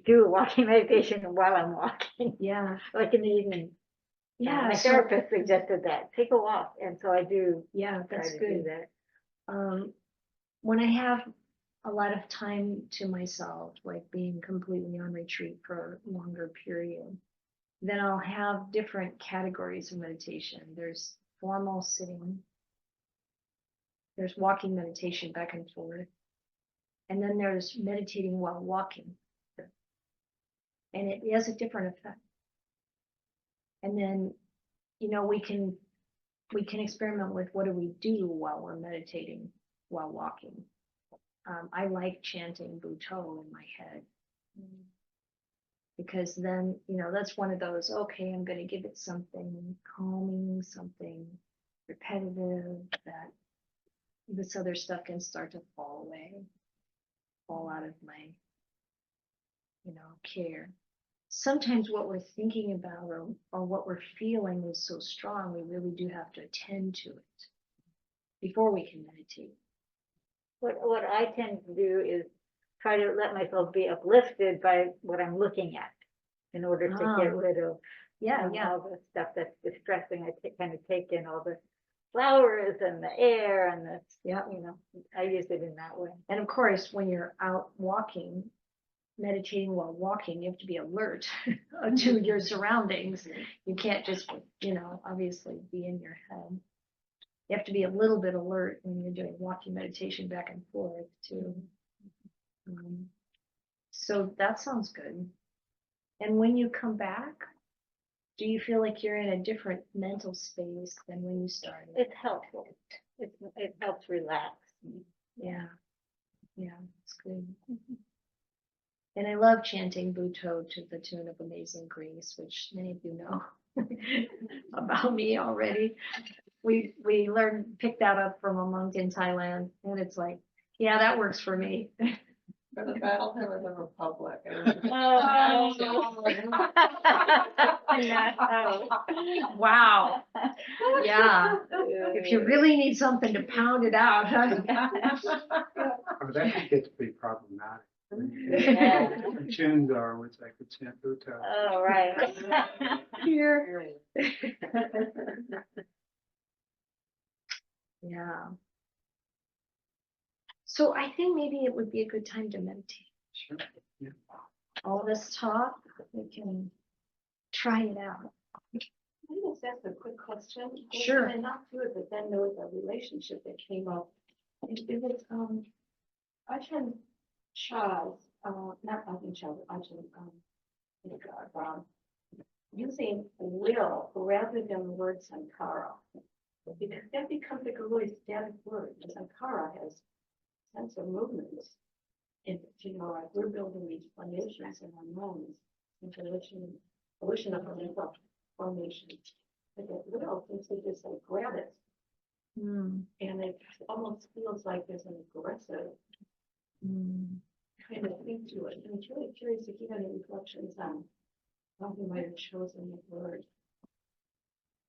do walking meditation while I'm walking.
Yeah.
Like in the evening.
Yeah.
My therapist suggested that. Take a walk. And so I do.
Yeah,
try
that's
to
good.
do that.
When I have a lot of time to myself, like being completely on retreat for a longer period, then I'll have different categories of meditation. There's formal sitting, there's walking meditation back and forth, and then there's meditating while walking. And it has a different effect. And then, you know, we can experiment with what do we do while we're meditating while walking. I like chanting Bhutto in my head. Because then, you know, that's one of those, okay, I'm going to give it something calming, something repetitive, that this other stuff can start to fall away, fall out of my, you know, care. Sometimes what we're thinking about or what we're feeling is so strong, we really do have to attend to it before we can meditate.
What I tend to do is try to let myself be uplifted by what I'm looking at in order to get rid of all the stuff that's distressing. I kind of take in all the flowers and the air and the, you know, I use it in that way.
And of course, when you're out walking, meditating while walking, you have to be alert to your surroundings. You can't just, you know, obviously be in your head. You have to be a little bit alert when you're doing walking meditation back and forth too. So that sounds good. And when you come back, do you feel like you're in a different mental space than when you started?
It's helpful. It helps relax.
Yeah, it's good. And I love chanting Bhutto to the tune of Amazing Grace, which many of you know about me already. We picked that up from a monk in Thailand, and it's like, yeah, that works for me.
For the Battlefield of the Republic.
Wow. Yeah.
If you really need something to pound it out, huh?
Oh, that could get to be problematic.
Yeah.
Different tunes are, which I could chant Buddha.
Oh, right.
Here. Yeah. So I think maybe it would be a good time to meditate.
Sure. Yeah.
All this talk, we can try it out.
I just ask a quick question.
Sure.
And not to it, but then there was a relationship that came up. It was, Ajahn Chah's, not Ajahn Chah, but Ajahn, using will rather than the word sankhara. Because that becomes like a really static word. Sankhara has sense of movements. And, you know, like we're building these formations in our minds, volition of mental formations. But that will seems to just like grab it. And it almost feels like there's an aggressive kind of thing to it. And it's really curious if you have any reflections on how he might have chosen the word.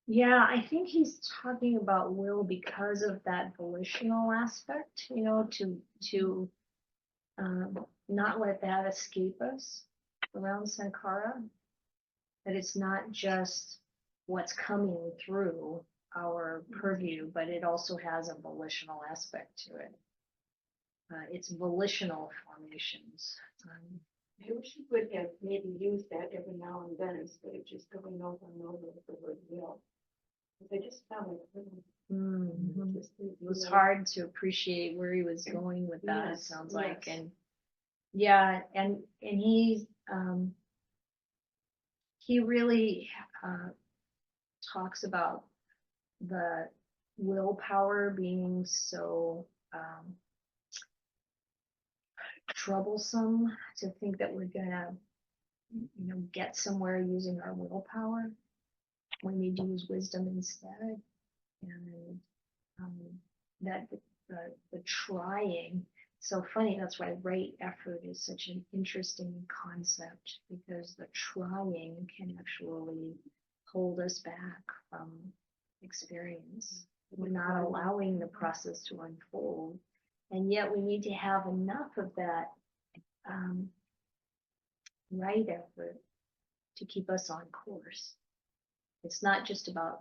Yeah, I think he's talking about will because of that volitional aspect, you know, to not let that escape us around sankhara. That it's not just what's coming through our purview, but it also has a volitional aspect to it. It's volitional formations.
I wish you would have maybe used that every now and then instead of just going over and over with the word will. Because I just found it
It was hard to appreciate where he was going with that, it
Yes,
sounds like.
yes.
And yeah, and he really talks about the willpower being so troublesome, to think that we're gonna, you know, get somewhere using our willpower when we use wisdom instead. And that the trying, so funny, that's why right effort is such an interesting concept, because the trying can actually hold us back from experience. We're not allowing the process to unfold, and yet we need to have enough of that right effort to keep us on course. It's not just about,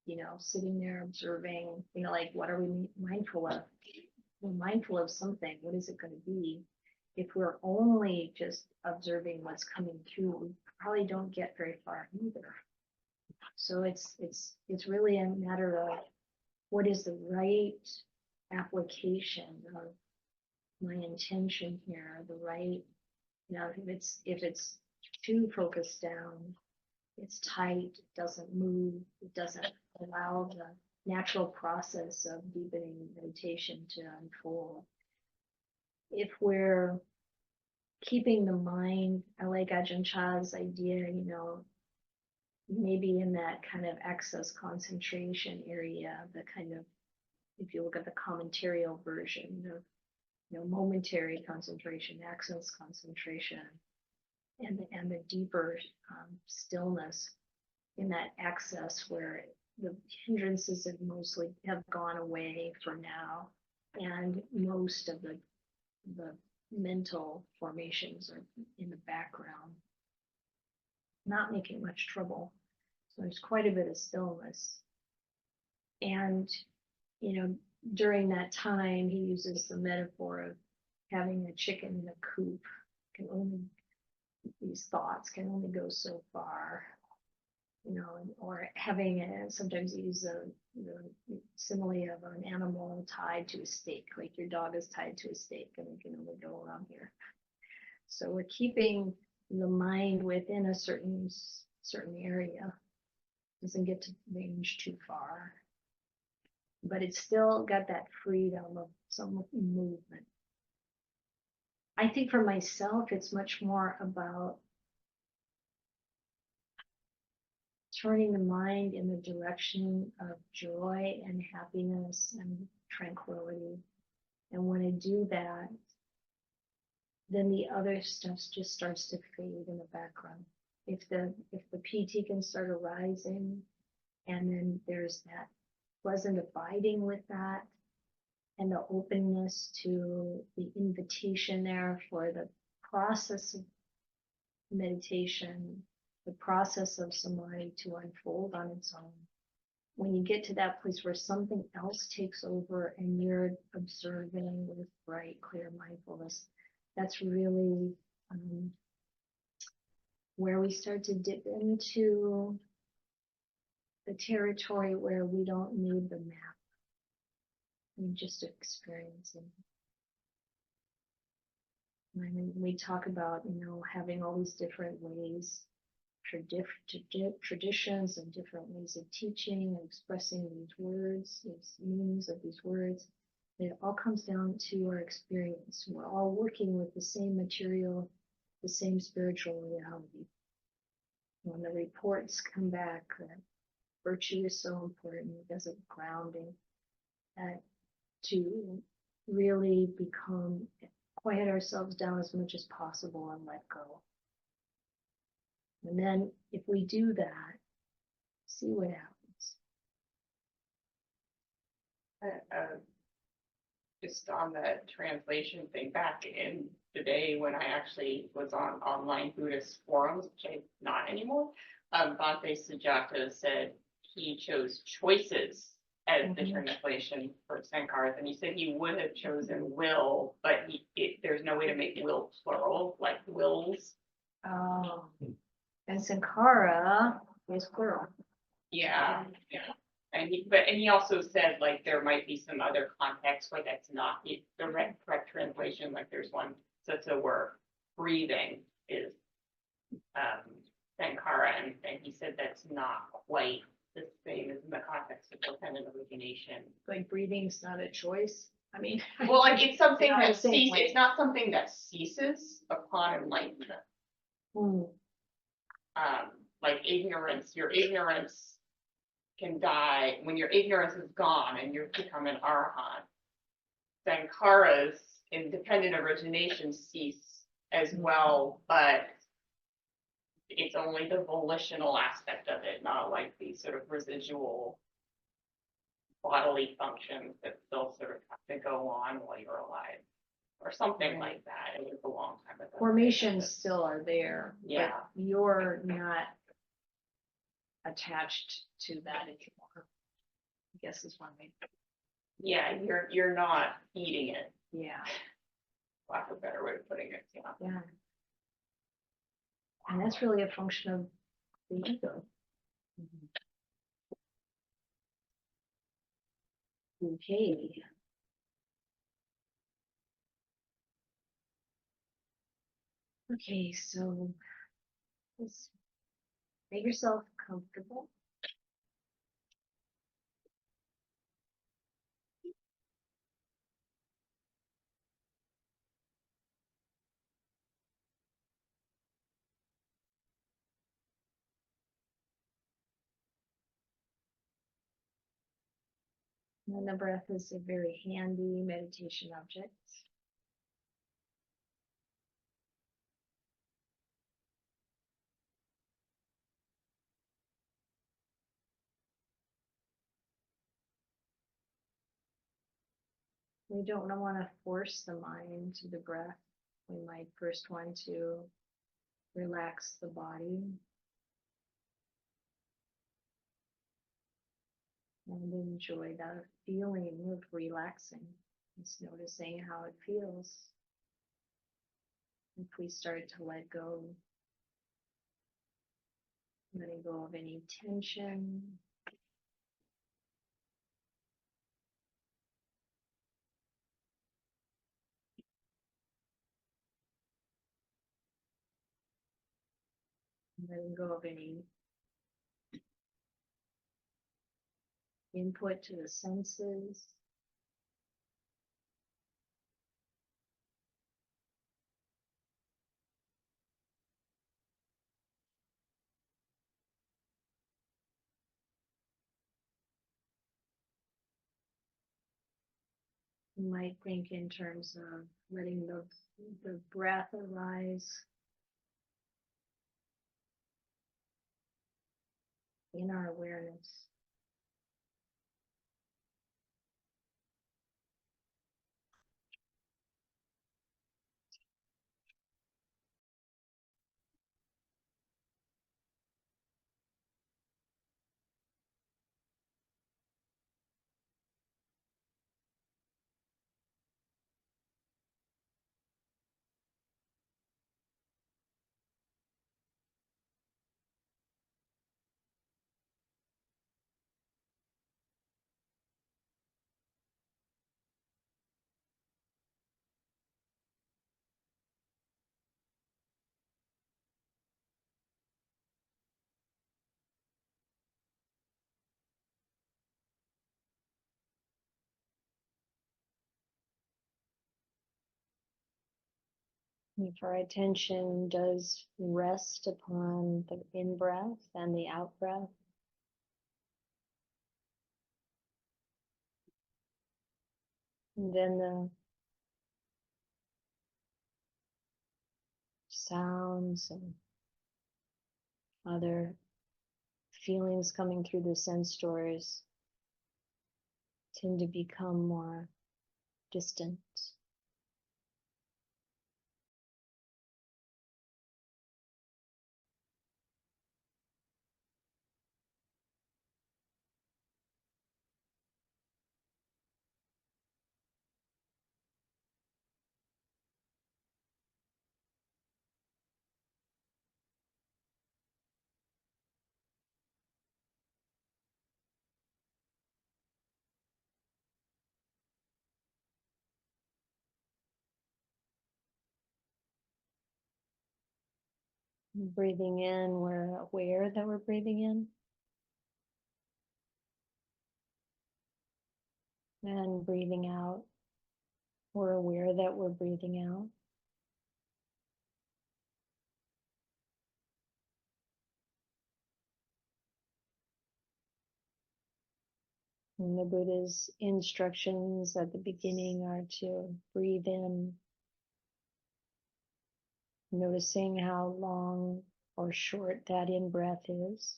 you know, sitting there observing, you know, like, what are we mindful of? We're mindful of something. What is it going to be? If we're only just observing what's coming through, we probably don't get very far either. So it's really a matter of what is the right application of my intention here, the right, you know, if it's too focused down, it's tight, it doesn't move, it doesn't allow the natural process of deepening meditation to unfold. If we're keeping the mind, I like Ajahn Chah's idea, you know, maybe in that kind of excess concentration area, the kind of, if you look at the commentarial version of, you know, momentary concentration, access concentration, and the deeper stillness in that access where the hindrances have gone away for now, and most of the mental formations are in the background, not making much trouble. So there's quite a bit of stillness. And, you know, during that time, he uses the metaphor of having a chicken in a coop. These thoughts can only go so far, you know, or having sometimes he uses the simile of an animal tied to a stake, like your dog is tied to a stake and it can only go around here. So we're keeping the mind within a certain area, doesn't get to range too far, but it's still got that freedom of some movement. I think for myself, it's much more about turning the mind in the direction of joy and happiness and tranquility. And when I do that, then the other stuff just starts to fade in the background. If the PT can start arising, and then there's
wasn't abiding with that, and the openness to the invitation there for the process of meditation, the process of samadhi to unfold on its own. When you get to that place where something else takes over and you're observing with bright, clear mindfulness, that's really where we start to dip into the territory where we don't need the map. We just experiencing. I mean, we talk about, having all these different ways, traditions and different ways of teaching and expressing these words, these meanings of these words. It all comes down to our experience. We're all working with the same material, the same spiritual reality. When the reports come back that virtue is so important as a grounding, to really quiet ourselves down as much as possible and let go. And then if we do that, see what happens.
Just on the translation thing, back in the day when I actually was on online Buddhist forums, which I'm not anymore, Bhante Sujata said he chose choices as the translation for sankaras, and he said he would have chosen will, but there's no way to make will plural, like wills.
Oh, and sankara is plural.
Yeah. And he also said, like, there might be some other context where that's not the correct translation. Like there's one so where breathing is sankara, and he said that's not quite the same as in the context of dependent origination.
Like breathing's not a choice. I mean,
Well, like it's something
Not the
that
same
ceases.
way.
It's not something that ceases upon enlightenment. Like ignorance, your ignorance can die when your ignorance is gone and you become an arhat. Sankaras in dependent origination cease as well, but it's only the volitional aspect of it, not like the sort of residual bodily functions that still sort of have to go on while you're alive, or something like that. It was a long time ago.
formations still are there.
Yeah.
But you're not attached to that anymore, I guess is one way.
Yeah, you're not eating it.
Yeah.
Lack of a better way of putting it. Yeah.
Yeah. And that's really a function of the ego. Okay. Okay, so just make yourself comfortable. And the breath is a very handy meditation object. We don't want to force the mind to the breath. We might first want to relax the body and enjoy the feeling of relaxing. Just noticing how it feels. If we start to let go, letting go of any tension. Letting go of any input to the senses. You might think in terms of letting the breath arise in our awareness.
If our attention does rest upon the in-breath and the out-breath, then the sounds and other feelings coming through the sense doors tend to become more distant. Breathing in, we're aware that we're breathing in. And breathing out, we're aware that we're breathing out. And the Buddha's instructions at the beginning are to breathe in, noticing how long or short that in-breath is.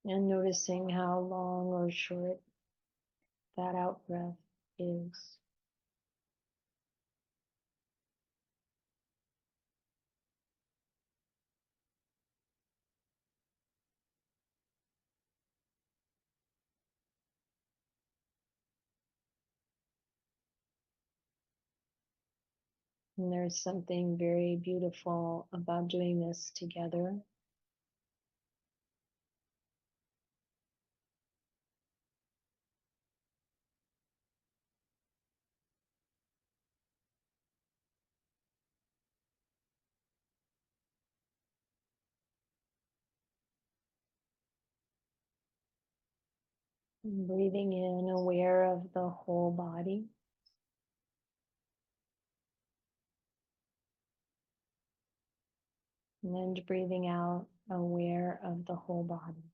And noticing how long or short that out-breath is. And there's something very beautiful about doing this together. Breathing in, aware of the whole body. And then breathing out, aware of the whole body.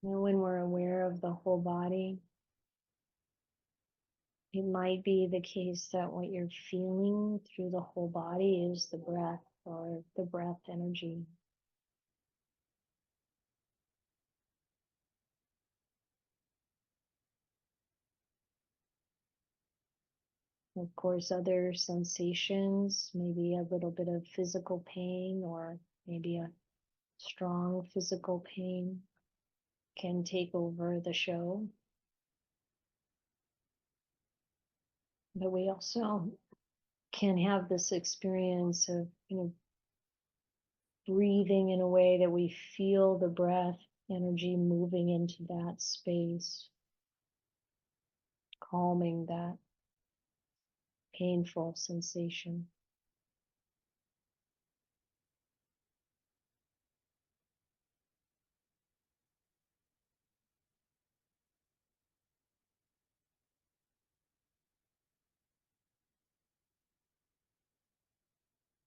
And when we're aware of the whole body, it might be the case that what you're feeling through the whole body is the breath or the breath energy. Of course, other sensations, maybe a little bit of physical pain or maybe a strong physical pain can take over the show. But we also can have this experience of, breathing in a way that we feel the breath energy moving into that space, calming that painful sensation.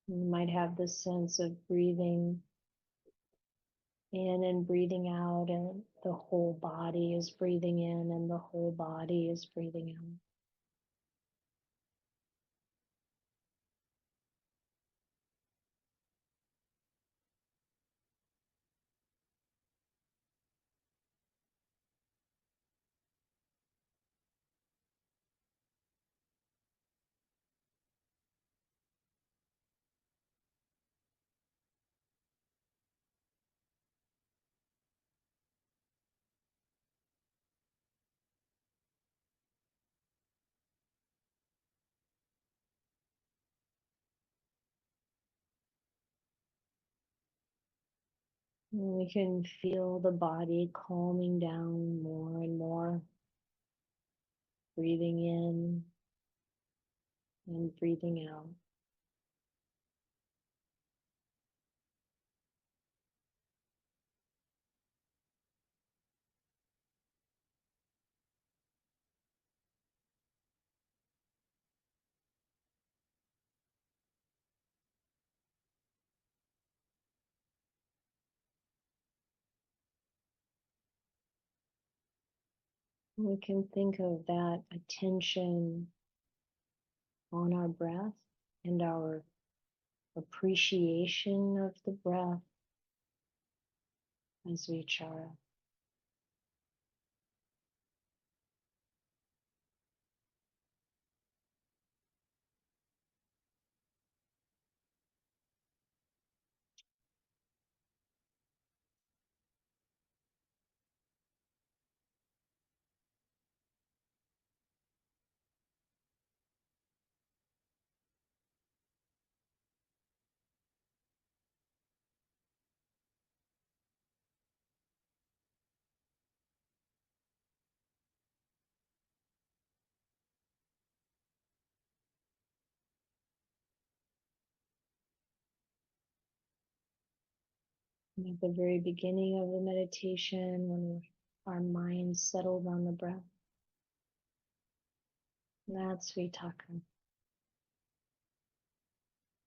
You might have this sense of breathing in and breathing out, and the whole body is breathing in and the whole body is breathing out. And we can feel the body calming down more and more, breathing in and breathing out. We can think of that attention on our breath and our appreciation of the breath as vichara. And at the very beginning of the meditation, when our mind settled on the breath, that's vitakka.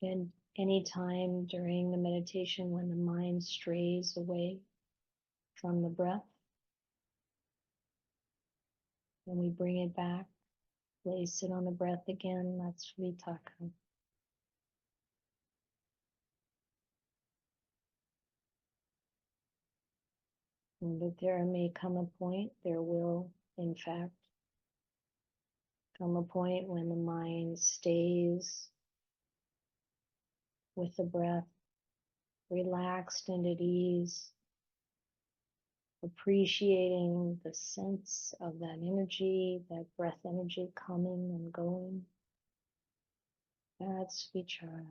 And any time during the meditation when the mind strays away from the breath, and we bring it back, place it on the breath again, that's vitakka. And that there may come a point, there will, in fact, come a point when the mind stays with the breath, relaxed and at ease, appreciating the sense of that energy, that breath energy coming and going. That's vichara.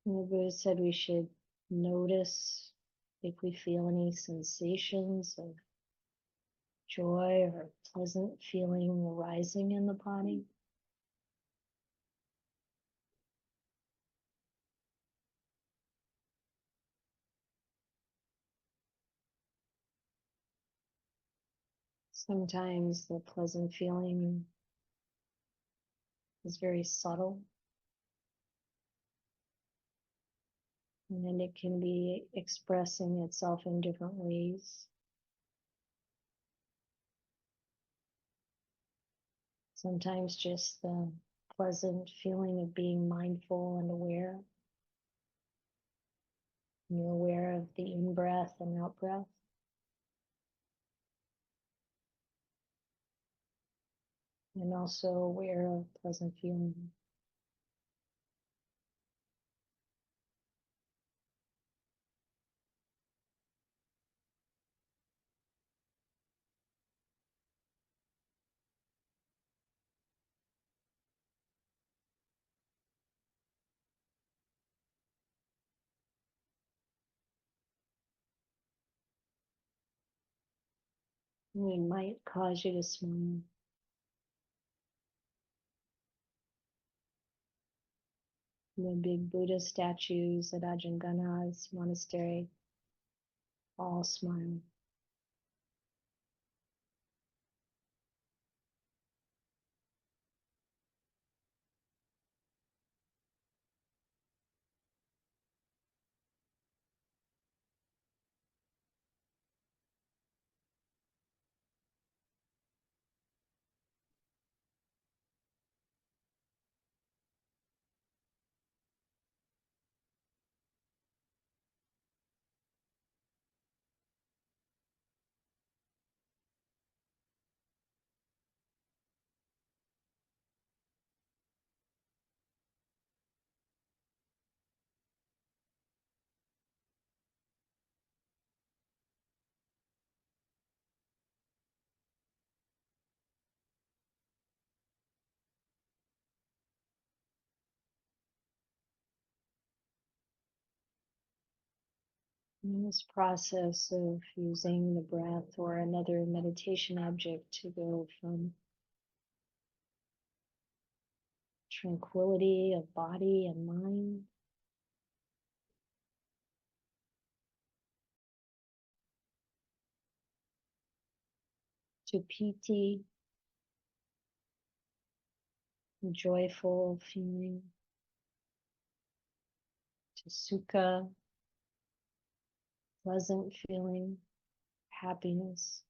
And the Buddha said we should notice if we feel any sensations of joy or pleasant feeling arising in the body. Sometimes the pleasant feeling is very subtle, and then it can be expressing itself in different ways. Sometimes just the pleasant feeling of being mindful and aware. You're aware of the in-breath and out-breath. And also aware of pleasant feeling. It might cause you to smile. The big Buddha statues at Ajahn Gana's monastery all smile. In this process of using the breath or another meditation object to go from tranquility of body and mind to piti, joyful feeling, to sukha, pleasant feeling, happiness.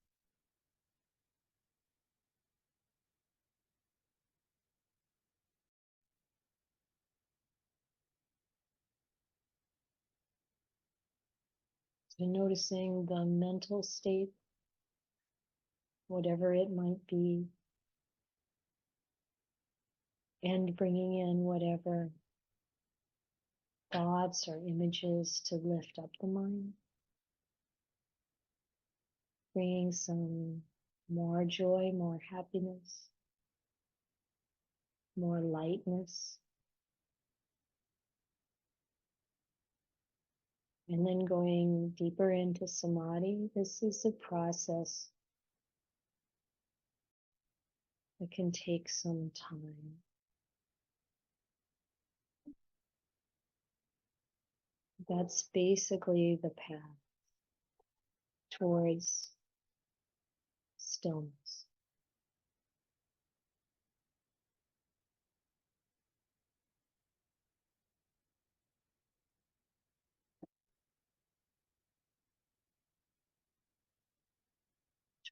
So noticing the mental state, whatever it might be, and bringing in whatever thoughts or images to lift up the mind, bringing some more joy, more happiness, more lightness, and then going deeper into samadhi. This is a process that can take some time. That's basically the path towards stillness.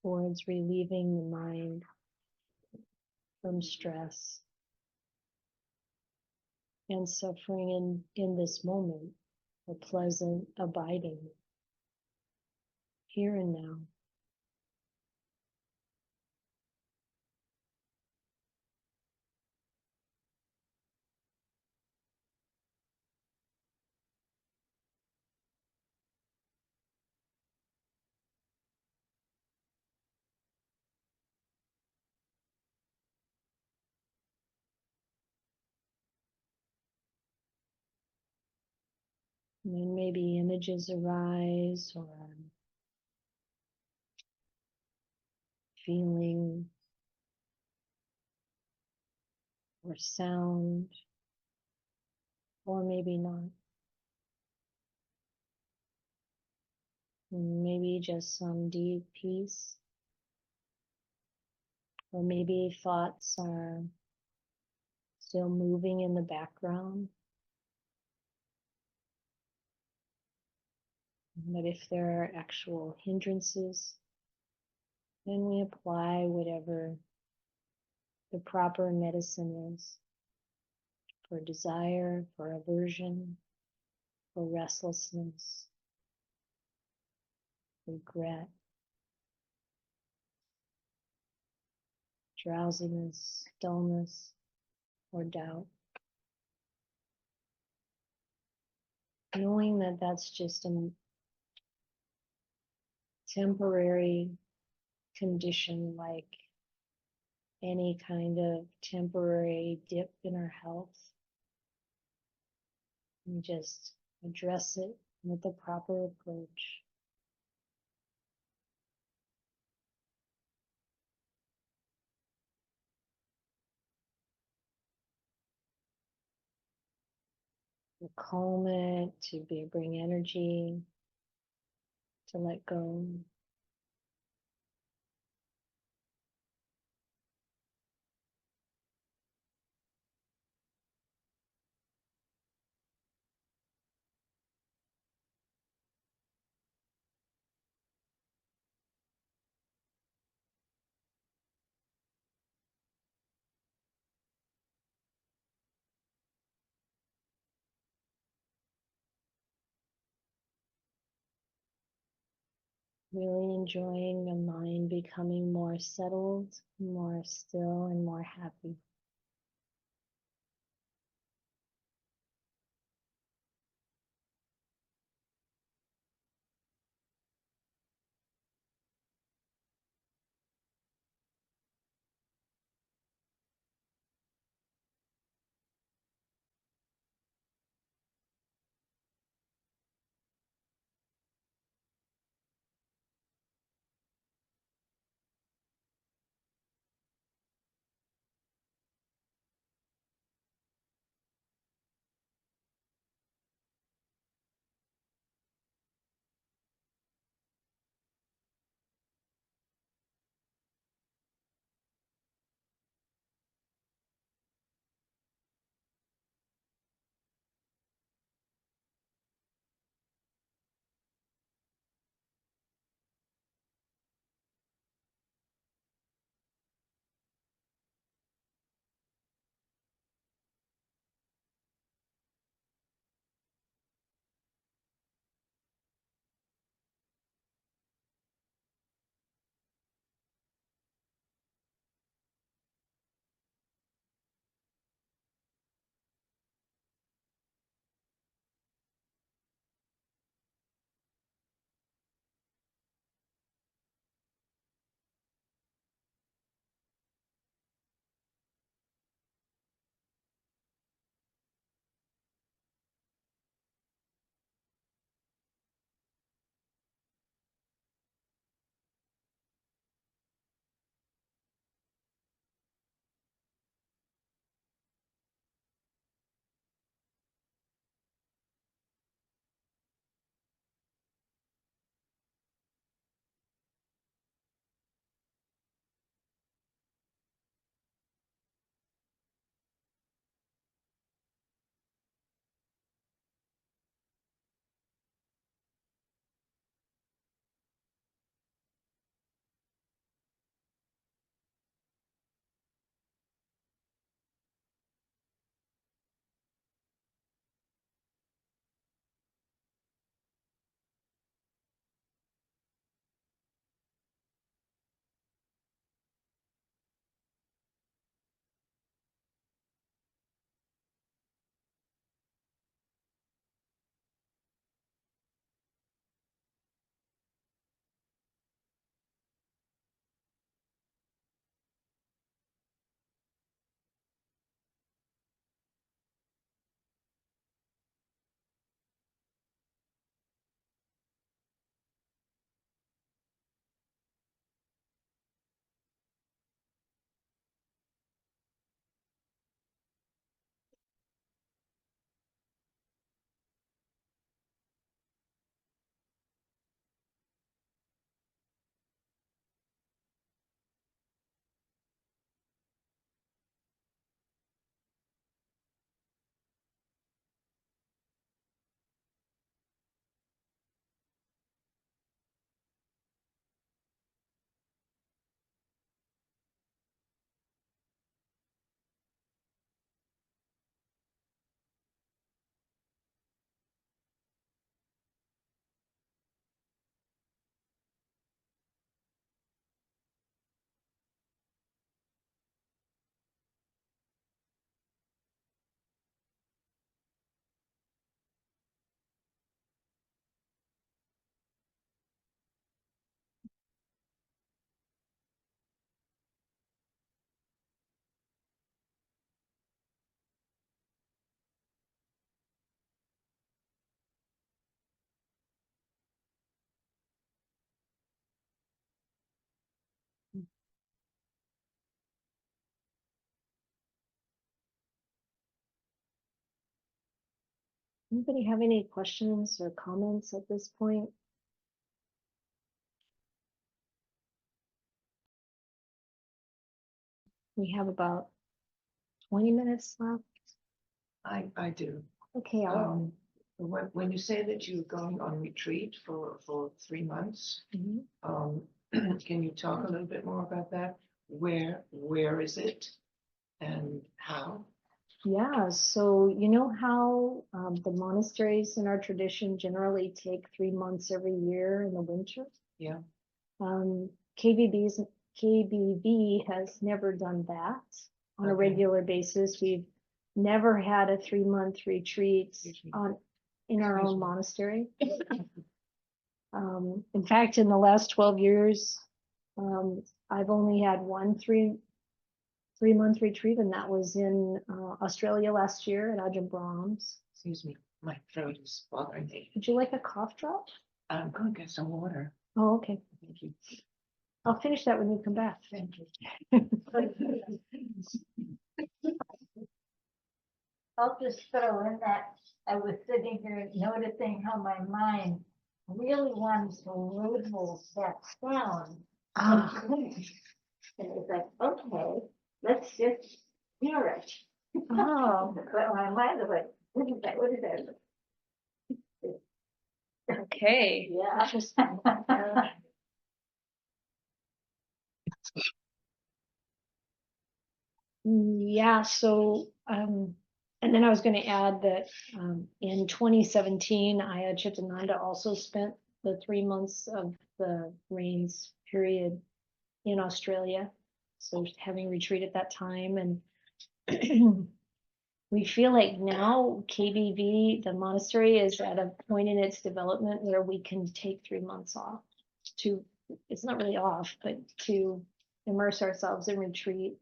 Towards relieving the mind from stress and suffering in this moment, a pleasant abiding here and now. And then maybe images arise or feeling or sound, or maybe not. Maybe just some deep peace, or maybe thoughts are still moving in the background. But if there are actual hindrances, then we apply whatever the proper medicine is for desire, for aversion, for restlessness, regret, drowsiness, dullness, or doubt. Knowing that that's just a temporary condition, like any kind of temporary dip in our health, and just address it with the proper approach. to calm it, to bring energy, to let go. Really enjoying the mind becoming more settled, more still, and more happy. Anybody have any questions or comments at this point? We have about 20 minutes left.
I do.
Okay,
When you say that you're going on retreat for 3 months,
Mhm.
can you talk a little bit more about that? Where is it and how?
Yeah, so you know how the monasteries in our tradition generally take 3 months every year in the winter?
Yeah.
KBV has never done that on a
Okay.
regular basis. We've never had a 3-month retreat
Excuse me.
in our
Excuse
own
me.
monastery. In fact, in the last 12 years, I've only had one 3-month retreat, and that was in Australia last year at Ajahn Brahms.
Excuse me, my throat is bothering me.
Would you like a cough drop?
I'm going to get some water.
Oh, okay.
Thank you.
I'll finish that when you come back.
Thank you.
I'll just throw in that I was sitting here noticing how my mind really wanted to label that sound.
Ah,
And it's like, okay, let's just hear it.
oh,
But my mind was like, what is that? What is that?
okay.
Yeah.
Interesting. Yeah, so, and then I was going to add that in 2017, Ayya Chitananda also spent the 3 months of the rains period in Australia. So having retreat at that time, and we feel like now KBV, the monastery, is at a point in its development where we can take 3 months off to, it's not really off, but to immerse ourselves in retreat.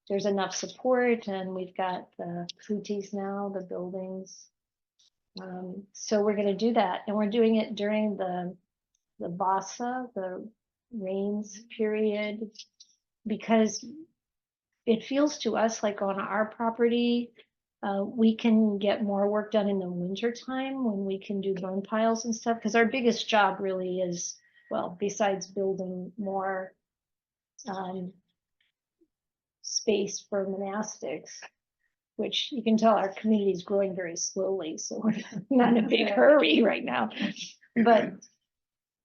There's enough support, and we've got the kutis now, the buildings. So we're going to do that, and we're doing it during the Vasa, the rains period, because it feels to us like on our property, we can get more work done in the winter time when we can do burn piles and stuff. Because our biggest job really is, well, besides building more space for monastics, which you can tell our community is growing very slowly, so we're not in a big hurry right now. But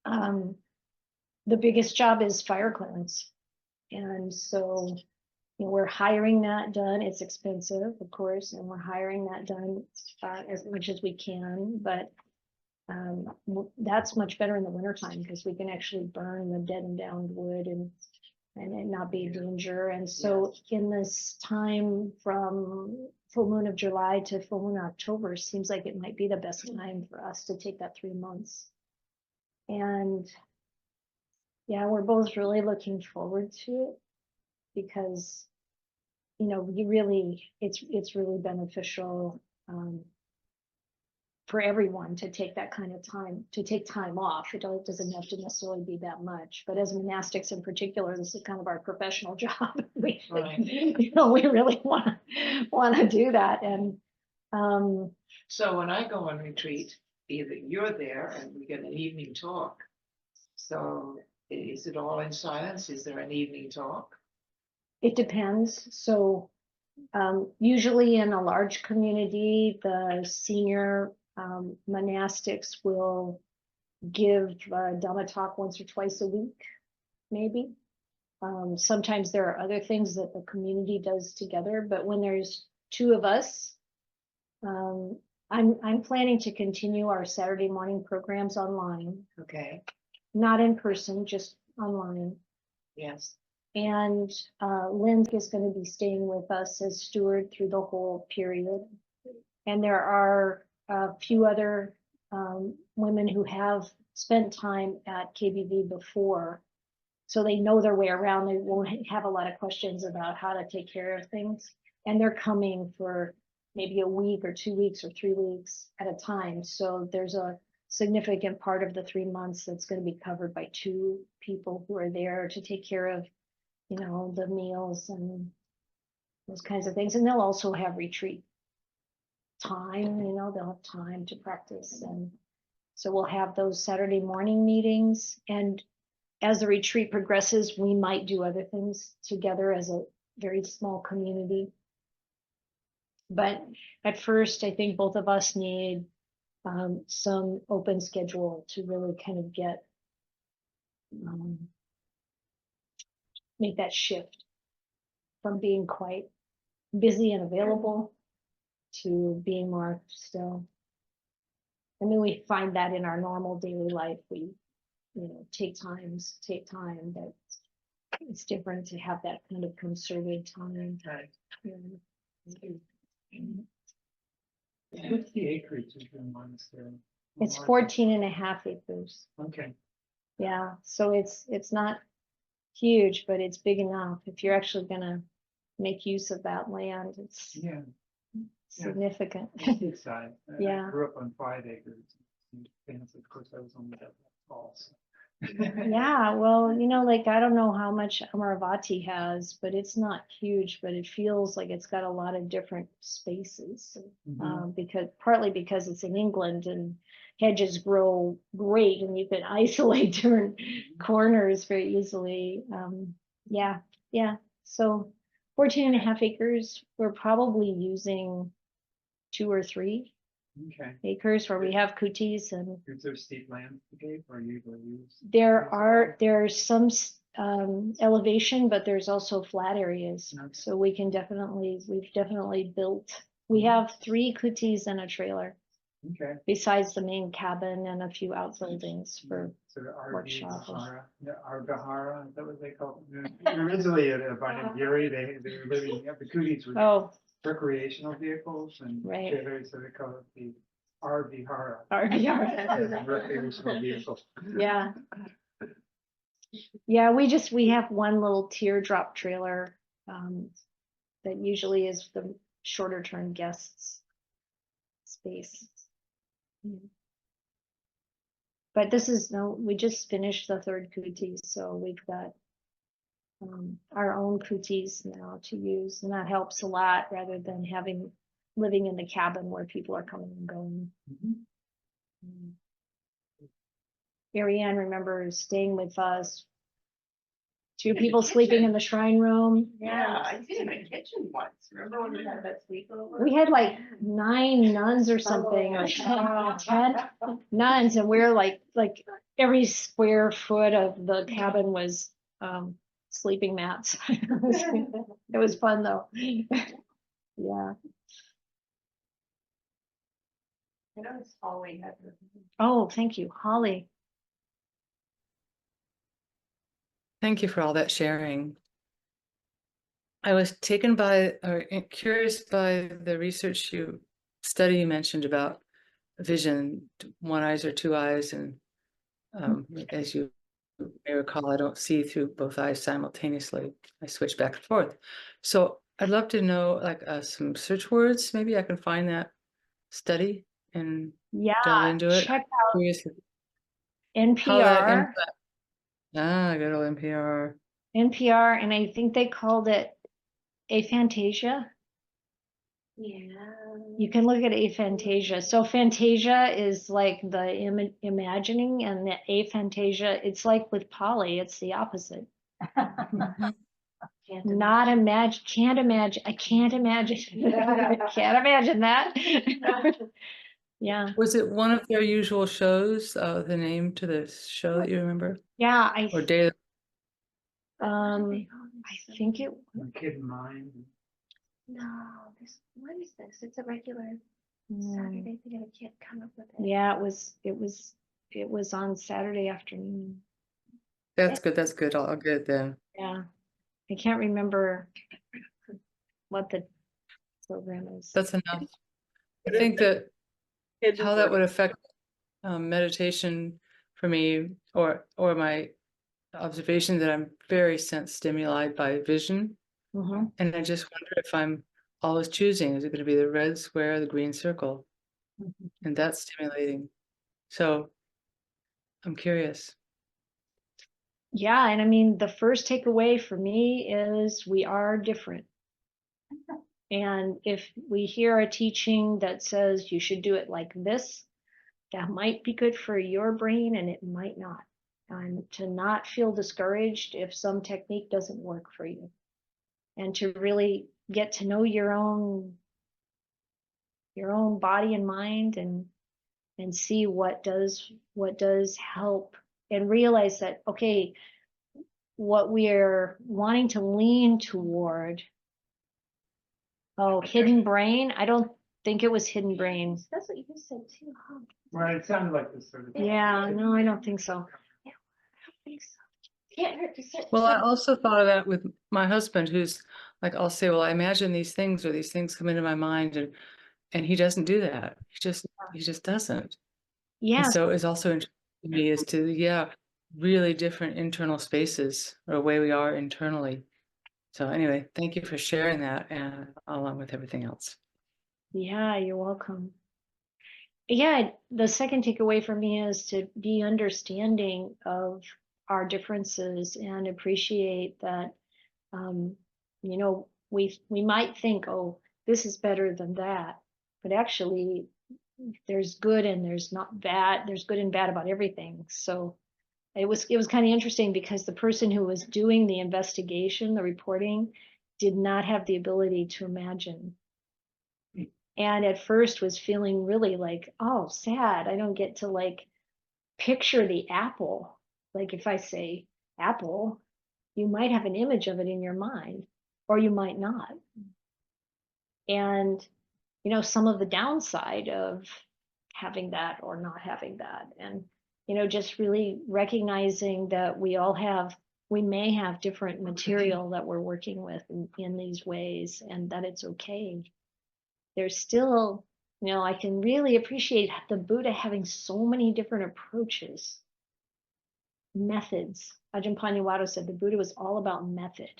the biggest job is fire clearance, and so we're hiring that done. It's expensive, of course, and we're hiring that done as much as we can, but that's much better in the wintertime because we can actually burn the dead and downed wood and it not be a danger. And so in this time from full moon of July to full moon October seems like it might be the best time for us to take that 3 months. And yeah, we're both really looking forward to it because, you really, it's really beneficial for everyone to take that kind of time, to take time off. It doesn't have to necessarily be that much, but as monastics in particular, this is kind of our professional job. We really want to do that. And
So when I go on retreat, either you're there and we get an evening talk. So is it all in silence? Is there an evening talk?
it depends. So usually in a large community, the senior monastics will give a Dhamma talk once or twice a week, maybe. Sometimes there are other things that the community does together, but when there's 2 of us, I'm planning to continue our Saturday morning programs online,
Okay,
not in person, just online.
yes.
And Lynn is going to be staying with us as steward through the whole period. And there are a few other women who have spent time at KBV before, so they know their way around. They won't have a lot of questions about how to take care of things. And they're coming for maybe a week or 2 weeks or 3 weeks at a time. So there's a significant part of the 3 months that's going to be covered by 2 people who are there to take care of, the meals and those kinds of things. And they'll also have retreat time, they'll have time to practice. And so we'll have those Saturday morning meetings. And as the retreat progresses, we might do other things together as a very small community. But at first, I think both of us need some open schedule to really kind of get, make that shift from being quite busy and available to being more still. I mean, we find that in our normal daily life, we, take time, but it's different to have that kind of concerted time.
Right.
Yeah.
What's the acreage of the monastery?
It's 14.5 acres.
Okay.
Yeah, so it's not huge, but it's big enough. If you're actually gonna make use of that land, it's
Yeah.
significant.
It's good size.
Yeah.
I grew up on 5 acres. And of course, I was only that tall. So.
Yeah, well, like, I don't know how much Amaravati has, but it's not huge, but it feels like it's got a lot of different spaces. Partly because it's in England and hedges grow great and you can isolate different corners very easily. Yeah. So 14.5 acres, we're probably using 2 or 3
Okay.
acres where we have kutis, and
Is there steep landscape or usually use?
there's some elevation, but there's also flat areas.
Okay.
So we've definitely built, we have 3 kutis and a trailer
Okay.
besides the main cabin and a few outbuildings for
So the
workshop.
the Argahara, is that what they call it? Originally at Banagiri, they were living at the Kutis with recreational vehicles and
Right.
trailers, so they call it the RVhara.
RVR.
Recreational vehicle.
Yeah. Yeah, we have one little teardrop trailer that usually is the shorter term guests space. But we just finished the 3rd kuti, so we've got our own kutis now to use, and that helps a lot rather than living in the cabin where people are coming and going. Marianne remembers staying with us. 2 people sleeping in the shrine room.
Yeah, I did in the kitchen once. Remember when we had that sleepover?
We had like 9 nuns or something, or 10 nuns, and we're like every square foot of the cabin was sleeping mats. It was fun though. Yeah.
I know it's Holly had.
Oh, thank you, Holly.
Thank you for all that sharing. I was taken by, or curious by the research study you mentioned about vision, 1 eye or 2 eyes, and as you may recall, I don't see through both eyes simultaneously. I switch back and forth. So I'd love to know, like, some search words. Maybe I can find that study and delve into it.
Check out
Curious
NPR.
how that good old NPR.
NPR, and I think they called it aphantasia.
Yeah.
You can look at aphantasia. So phantasia is like the imagining, and the aphantasia, it's like with Polly, it's the opposite. Not imagine, can't imagine, I can't imagine. Can't imagine that. Yeah.
Was it one of their usual shows? The name to the show that you remember?
Yeah,
Or day?
I think it.
Kid in Mind.
No, what is this? It's a regular Saturday. They got a kid come up with it.
Yeah, it was on Saturday afternoon.
That's good. That's good. I'll get it then.
Yeah, I can't remember what the program is.
That's enough. I think that how that would affect meditation for me, or my observation, that I'm very sense stimulated by vision. And I just wonder if I'm always choosing, is it going to be the red square, the green circle? And that's stimulating. So I'm curious.
Yeah, and I mean, the first takeaway for me is we are different. And if we hear a teaching that says you should do it like this, that might be good for your brain and it might not. And to not feel discouraged if some technique doesn't work for you. And to really get to know your own body and mind, and see what does help, and realize that, okay, what we're wanting to lean toward, hidden brain, I don't think it was hidden brain.
That's what you said too, huh?
Right, it sounded like this sort of.
Yeah, no, I don't think so.
Can't hurt to sit.
Well, I also thought of that with my husband, who's like, I'll say, well, I imagine these things, or these things come into my mind, and he doesn't do that. He just doesn't.
Yeah,
And so it's also interesting to me as to, yeah, really different internal spaces, or the way we are internally. So anyway, thank you for sharing that, and along with everything else.
yeah, you're welcome. Yeah, the second takeaway for me is to be understanding of our differences and appreciate that, you know, we might think, oh, this is better than that, but actually there's good and there's not bad. There's good and bad about everything. So it was kind of interesting because the person who was doing the investigation, the reporting, did not have the ability to imagine. And at first was feeling really like, oh, sad. I don't get to like picture the apple. Like if I say apple, you might have an image of it in your mind, or you might not. And, you know, some of the downside of having that or not having that. And, you know, just really recognizing that we may have different material that we're working with in these ways, and that it's okay. There's still, you know, I can really appreciate the Buddha having so many different approaches, methods. Ajahn Paññāvāda said the Buddha was all about method.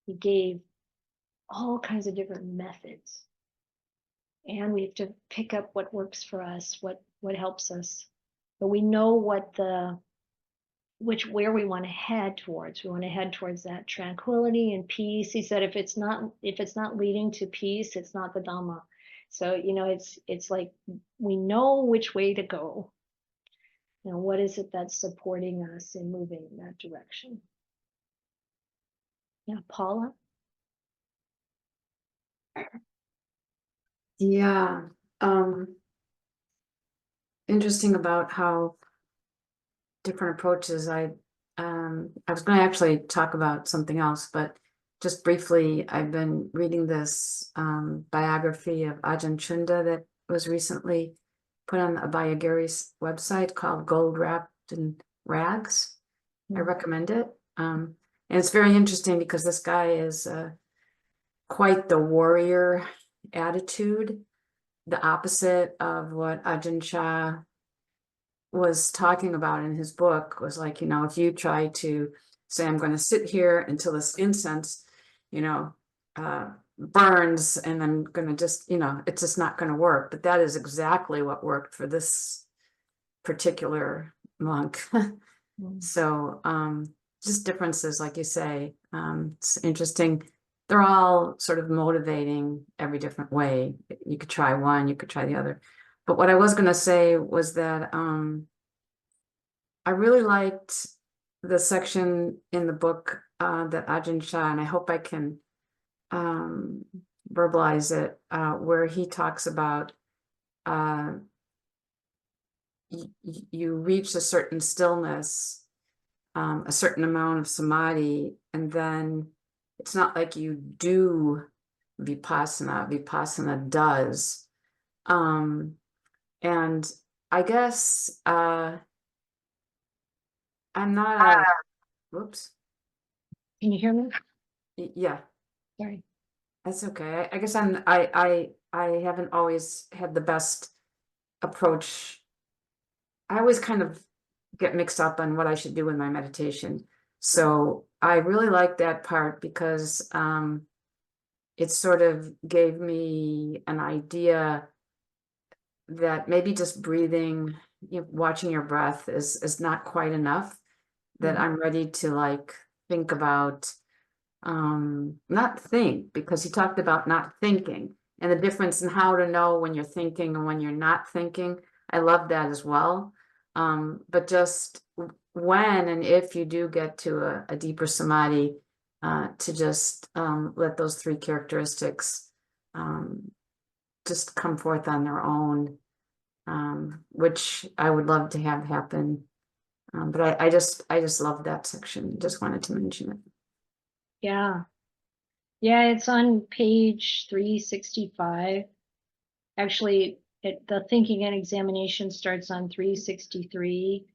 He gave all kinds of different methods. And we have to pick up what works for us, what helps us. But we know where we want to head towards. We want to head towards that tranquility and peace. He said, if it's not leading to peace, it's not the Dhamma. So, you know, it's like we know which way to go. You know, what is it that's supporting us in moving in that direction? Yeah, Paula?
Yeah, interesting about how different approaches. I was going to actually talk about something else, but just briefly, I've been reading this biography of Ajahn Chunda that was recently put on the Abhayagiri's website called Gold Wrapped in Rags. I recommend it. And it's very interesting because this guy is quite the warrior attitude, the opposite of what Ajahn Chah was talking about in his book. Was like, you know, if you try to say, I'm going to sit here until this incense, you know, burns, and I'm going to just, you know, it's just not going to work. But that is exactly what worked for this particular monk. So just differences, like you say. It's interesting. They're all sort of motivating every different way. You could try one, you could try the other. But what I was going to say was that I really liked the section in the book that Ajahn Chah, and I hope I can verbalize it, where he talks about you reach a certain stillness, a certain amount of samadhi, and then it's not like you do vipassana. Vipassana does. And I guess I'm not whoops.
Can you hear me?
Yeah,
Sorry.
that's okay. I guess I haven't always had the best approach. I always kind of get mixed up on what I should do in my meditation. So I really like that part because it sort of gave me an idea that maybe just breathing, watching your breath is not quite enough, that I'm ready to like think about not think, because he talked about not thinking and the difference in how to know when you're thinking and when you're not thinking. I love that as well. But just when and if you do get to a deeper samadhi, to just let those three characteristics just come forth on their own, which I would love to have happen. But I just love that section. Just wanted to mention it.
Yeah. Yeah, it's on page 365. Actually, the thinking and examination starts on 363.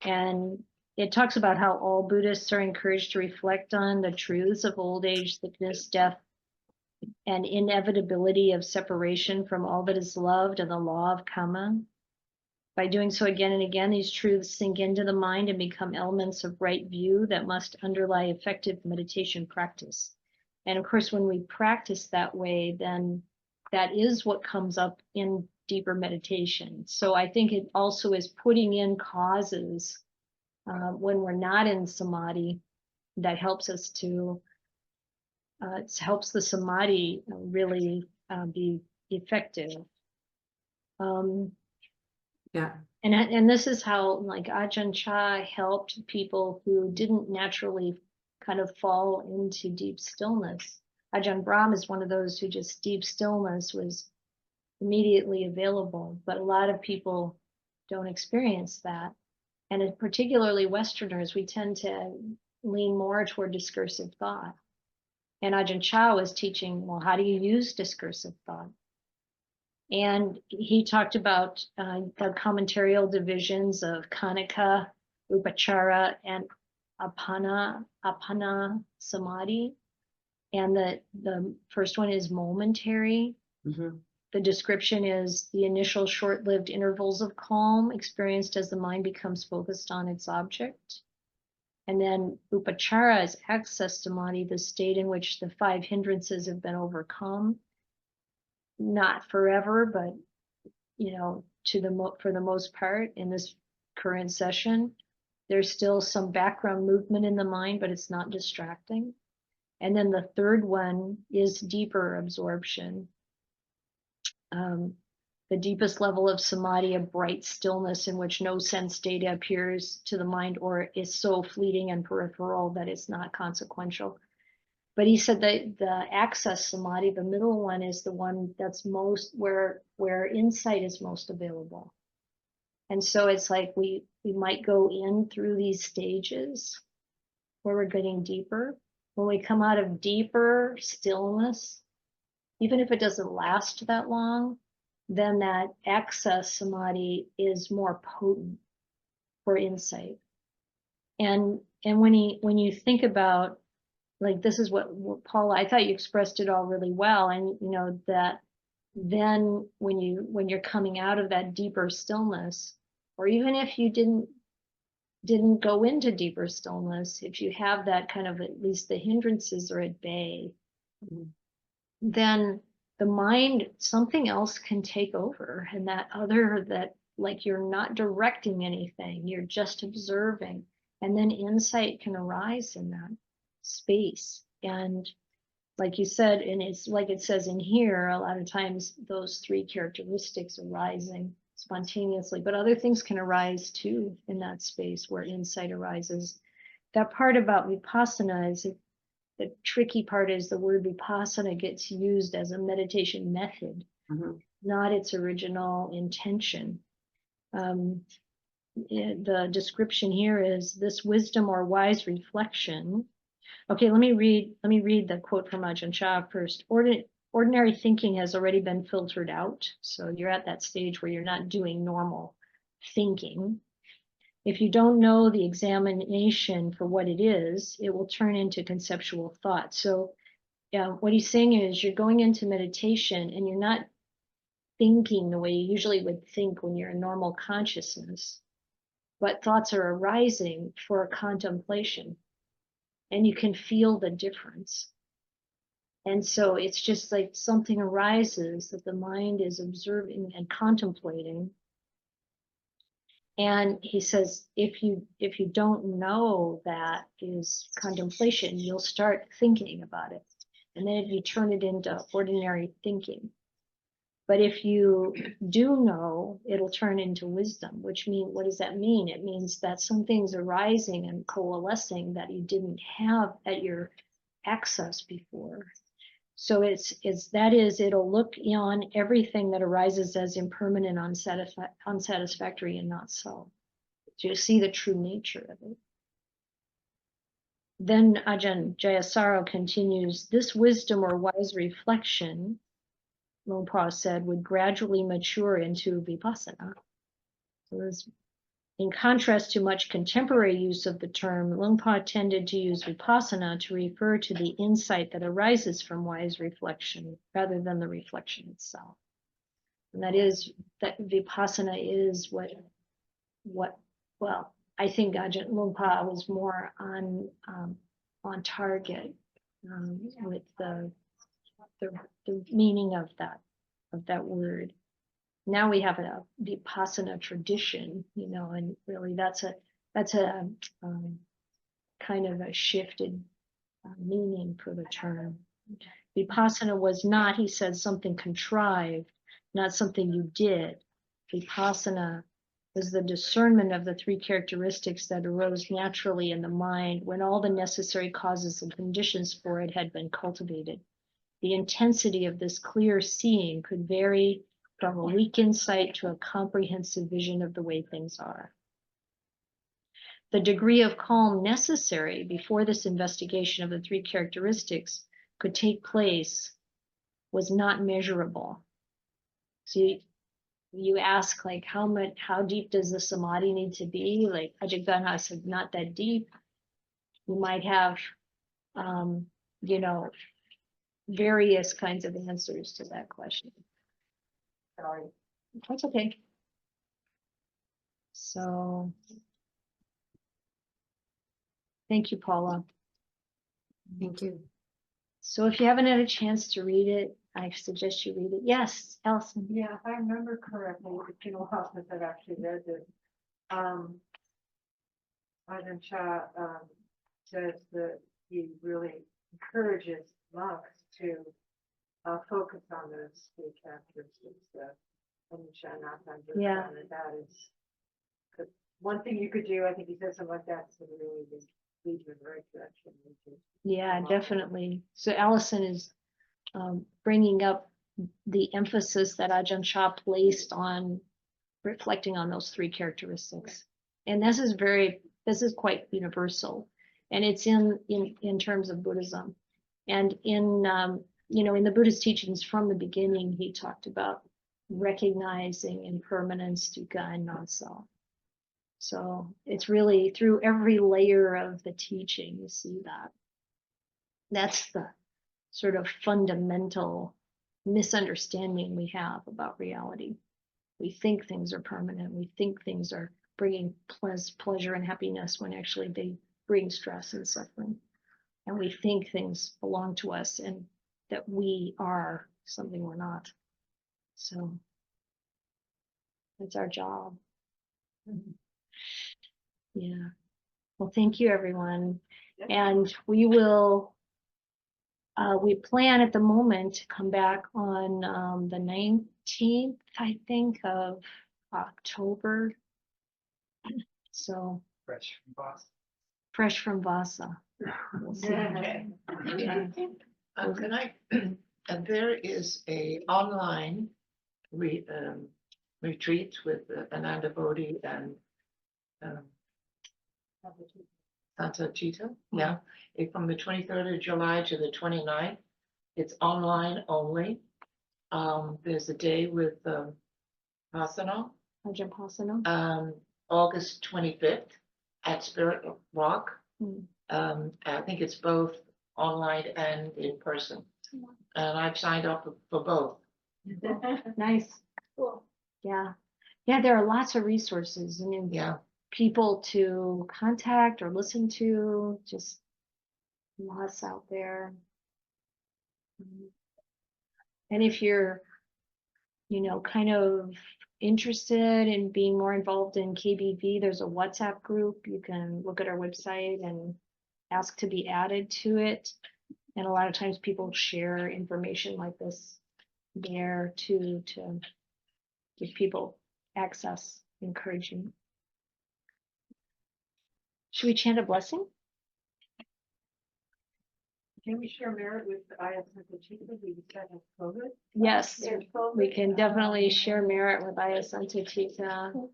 And it talks about how all Buddhists are encouraged to reflect on the truths of old age, sickness, death, and inevitability of separation from all that is loved and the law of karma. By doing so again and again, these truths sink into the mind and become elements of right view that must underlie effective meditation practice. And of course, when we practice that way, then that is what comes up in deeper meditation. So I think it also is putting in causes when we're not in samadhi that helps us to, it helps the samadhi really be effective.
Yeah.
And this is how like Ajahn Chah helped people who didn't naturally kind of fall into deep stillness. Ajahn Brahm is one of those who just deep stillness was immediately available, but a lot of people don't experience that. And particularly Westerners, we tend to lean more toward discursive thought. And Ajahn Chah was teaching, well, how do you use discursive thought? And he talked about the commentarial divisions of Kanika, Upachara, and Apana Samadhi. And the first one is momentary.
Mm-hmm.
The description is the initial short-lived intervals of calm experienced as the mind becomes focused on its object. And then Upachara is access samadhi, the state in which the 5 hindrances have been overcome. Not forever, but for the most part in this current session, there's still some background movement in the mind, but it's not distracting. And then the third one is deeper absorption. The deepest level of samadhi, a bright stillness in which no sense data appears to the mind or is so fleeting and peripheral that it's not consequential. But he said that the access samadhi, the middle one, is the one that's most where insight is most available. And so it's like we might go in through these stages where we're getting deeper. When we come out of deeper stillness, even if it doesn't last that long, then that access samadhi is more potent for insight. And when you think about, like, this is what Paula, I thought you expressed it all really well. And that then when you're coming out of that deeper stillness, or even if you didn't go into deeper stillness, if you have that kind of, at least the hindrances are at bay, then the mind, something else can take over, and that like you're not directing anything, you're just observing, and then insight can arise in that space. And like you said, and it's like it says in here, a lot of times those 3 characteristics arising spontaneously, but other things can arise too in that space where insight arises. That part about vipassana is the tricky part, is the word vipassana gets used as a meditation method, not its original intention. The description here is this wisdom or wise reflection. Okay, let me read the quote from Ajahn Chah first. Ordinary thinking has already been filtered out. So you're at that stage where you're not doing normal thinking. If you don't know the examination for what it is, it will turn into conceptual thought. So what he's saying is you're going into meditation and you're not thinking the way you usually would think when you're in normal consciousness, but thoughts are arising for contemplation. And you can feel the difference. And so it's just like something arises that the mind is observing and contemplating. And he says, if you don't know that is contemplation, you'll start thinking about it. And then if you turn it into ordinary thinking. But if you do know, it'll turn into wisdom, which means, what does that mean? It means that something's arising and coalescing that you didn't have at your access before. So it'll look on everything that arises as impermanent, unsatisfactory, and not so. So you see the true nature of it. Then Ajahn Jayasaro continues, this wisdom or wise reflection, Longpa said, would gradually mature into vipassana. So this, in contrast to much contemporary use of the term, Longpa tended to use vipassana to refer to the insight that arises from wise reflection rather than the reflection itself. And that vipassana is well, I think Ajahn Longpa was more on target with the meaning of that word. Now we have a vipassana tradition, and really that's a kind of a shifted meaning for the term. Vipassana was not, he said, something contrived, not something you did. Vipassana was the discernment of the three characteristics that arose naturally in the mind when all the necessary causes and conditions for it had been cultivated. The intensity of this clear seeing could vary from a weak insight to a comprehensive vision of the way things are. The degree of calm necessary before this investigation of the three characteristics could take place was not measurable. So you ask, like, how deep does the samadhi need to be? Like Ajahn Ganha said, not that deep. You might have, various kinds of answers to that question. Sorry, that's okay. So, thank you, Paula.
Thank you.
So if you haven't had a chance to read it, I suggest you read it. Yes, Alison.
Yeah, if I remember correctly, it's been a while since I've actually read this. Ajahn Chah says that he really encourages monks to focus on those three characteristics of anicca, anatta, and dukkha,
Yeah.
and that is one thing you could do. I think he says something like that to really lead you in the right direction.
Yeah, definitely. So Allison is bringing up the emphasis that Ajahn Chah placed on reflecting on those three characteristics. And this is quite universal. And it's in terms of Buddhism. And in the Buddhist teachings from the beginning, he talked about recognizing impermanence, dukkha, and non-self. So it's really through every layer of the teaching, you see that. That's the sort of fundamental misunderstanding we have about reality. We think things are permanent. We think things are bringing pleasure and happiness when actually they bring stress and suffering. And we think things belong to us and that we are something we're not. So that's our job. Yeah. Well, thank you, everyone. And we will, we plan at the moment to come back on the 19th, I think, of October. So
Fresh from Boston.
fresh from Vasa. We'll see. Yeah.
Can I, and there is a online retreat with Ananda Bodhi and Santussikā. Yeah, from the 23rd of July to the 29th. It's online only. There's a day with Pasano,
Ajahn Pasano.
August 25th at Spirit Rock. I think it's both online and in person. And I've signed up for both.
Nice. Cool. Yeah. Yeah, there are lots of resources and
Yeah.
people to contact or listen to, just lots out there. And if you're, kind of
interested in being more involved in KBV, there's a WhatsApp group. You can look at our website and ask to be added to it. And a lot of times people share information like this there too, to give people access, encouraging. Should we chant a blessing?
Can we share merit with Ayya Santussikā, who said has COVID?
Yes,
There's both.
we can definitely share merit with Ayya Santussikā.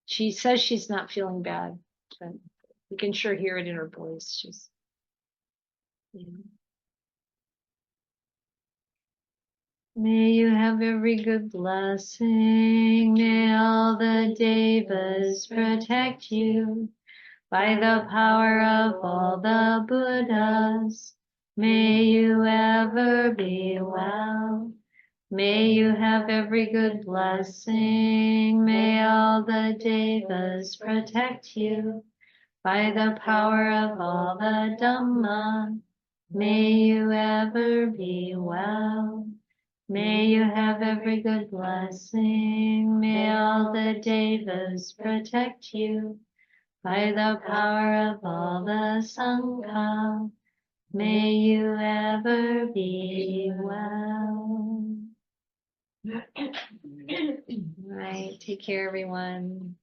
She says she's not feeling bad, but we can sure hear it in her voice. She's, yeah. May you have every good blessing. May all the devas protect you. By the power of all the Buddhas, may you ever be well. May you have every good blessing. May all the devas protect you. By the power of all the Dhamma, may you ever be well. May you have every good blessing. May all the devas protect you. By the power of all the Sangha, may you ever be well. Right, take care, everyone.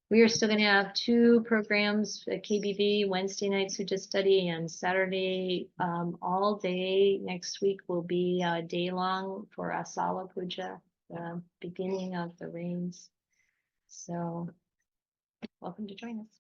We are still going to have 2 programs at KBV, Wednesday night Sutta study and Saturday all day. Next week will be a day long for Asala Puja, the beginning of the rains. So welcome to join us.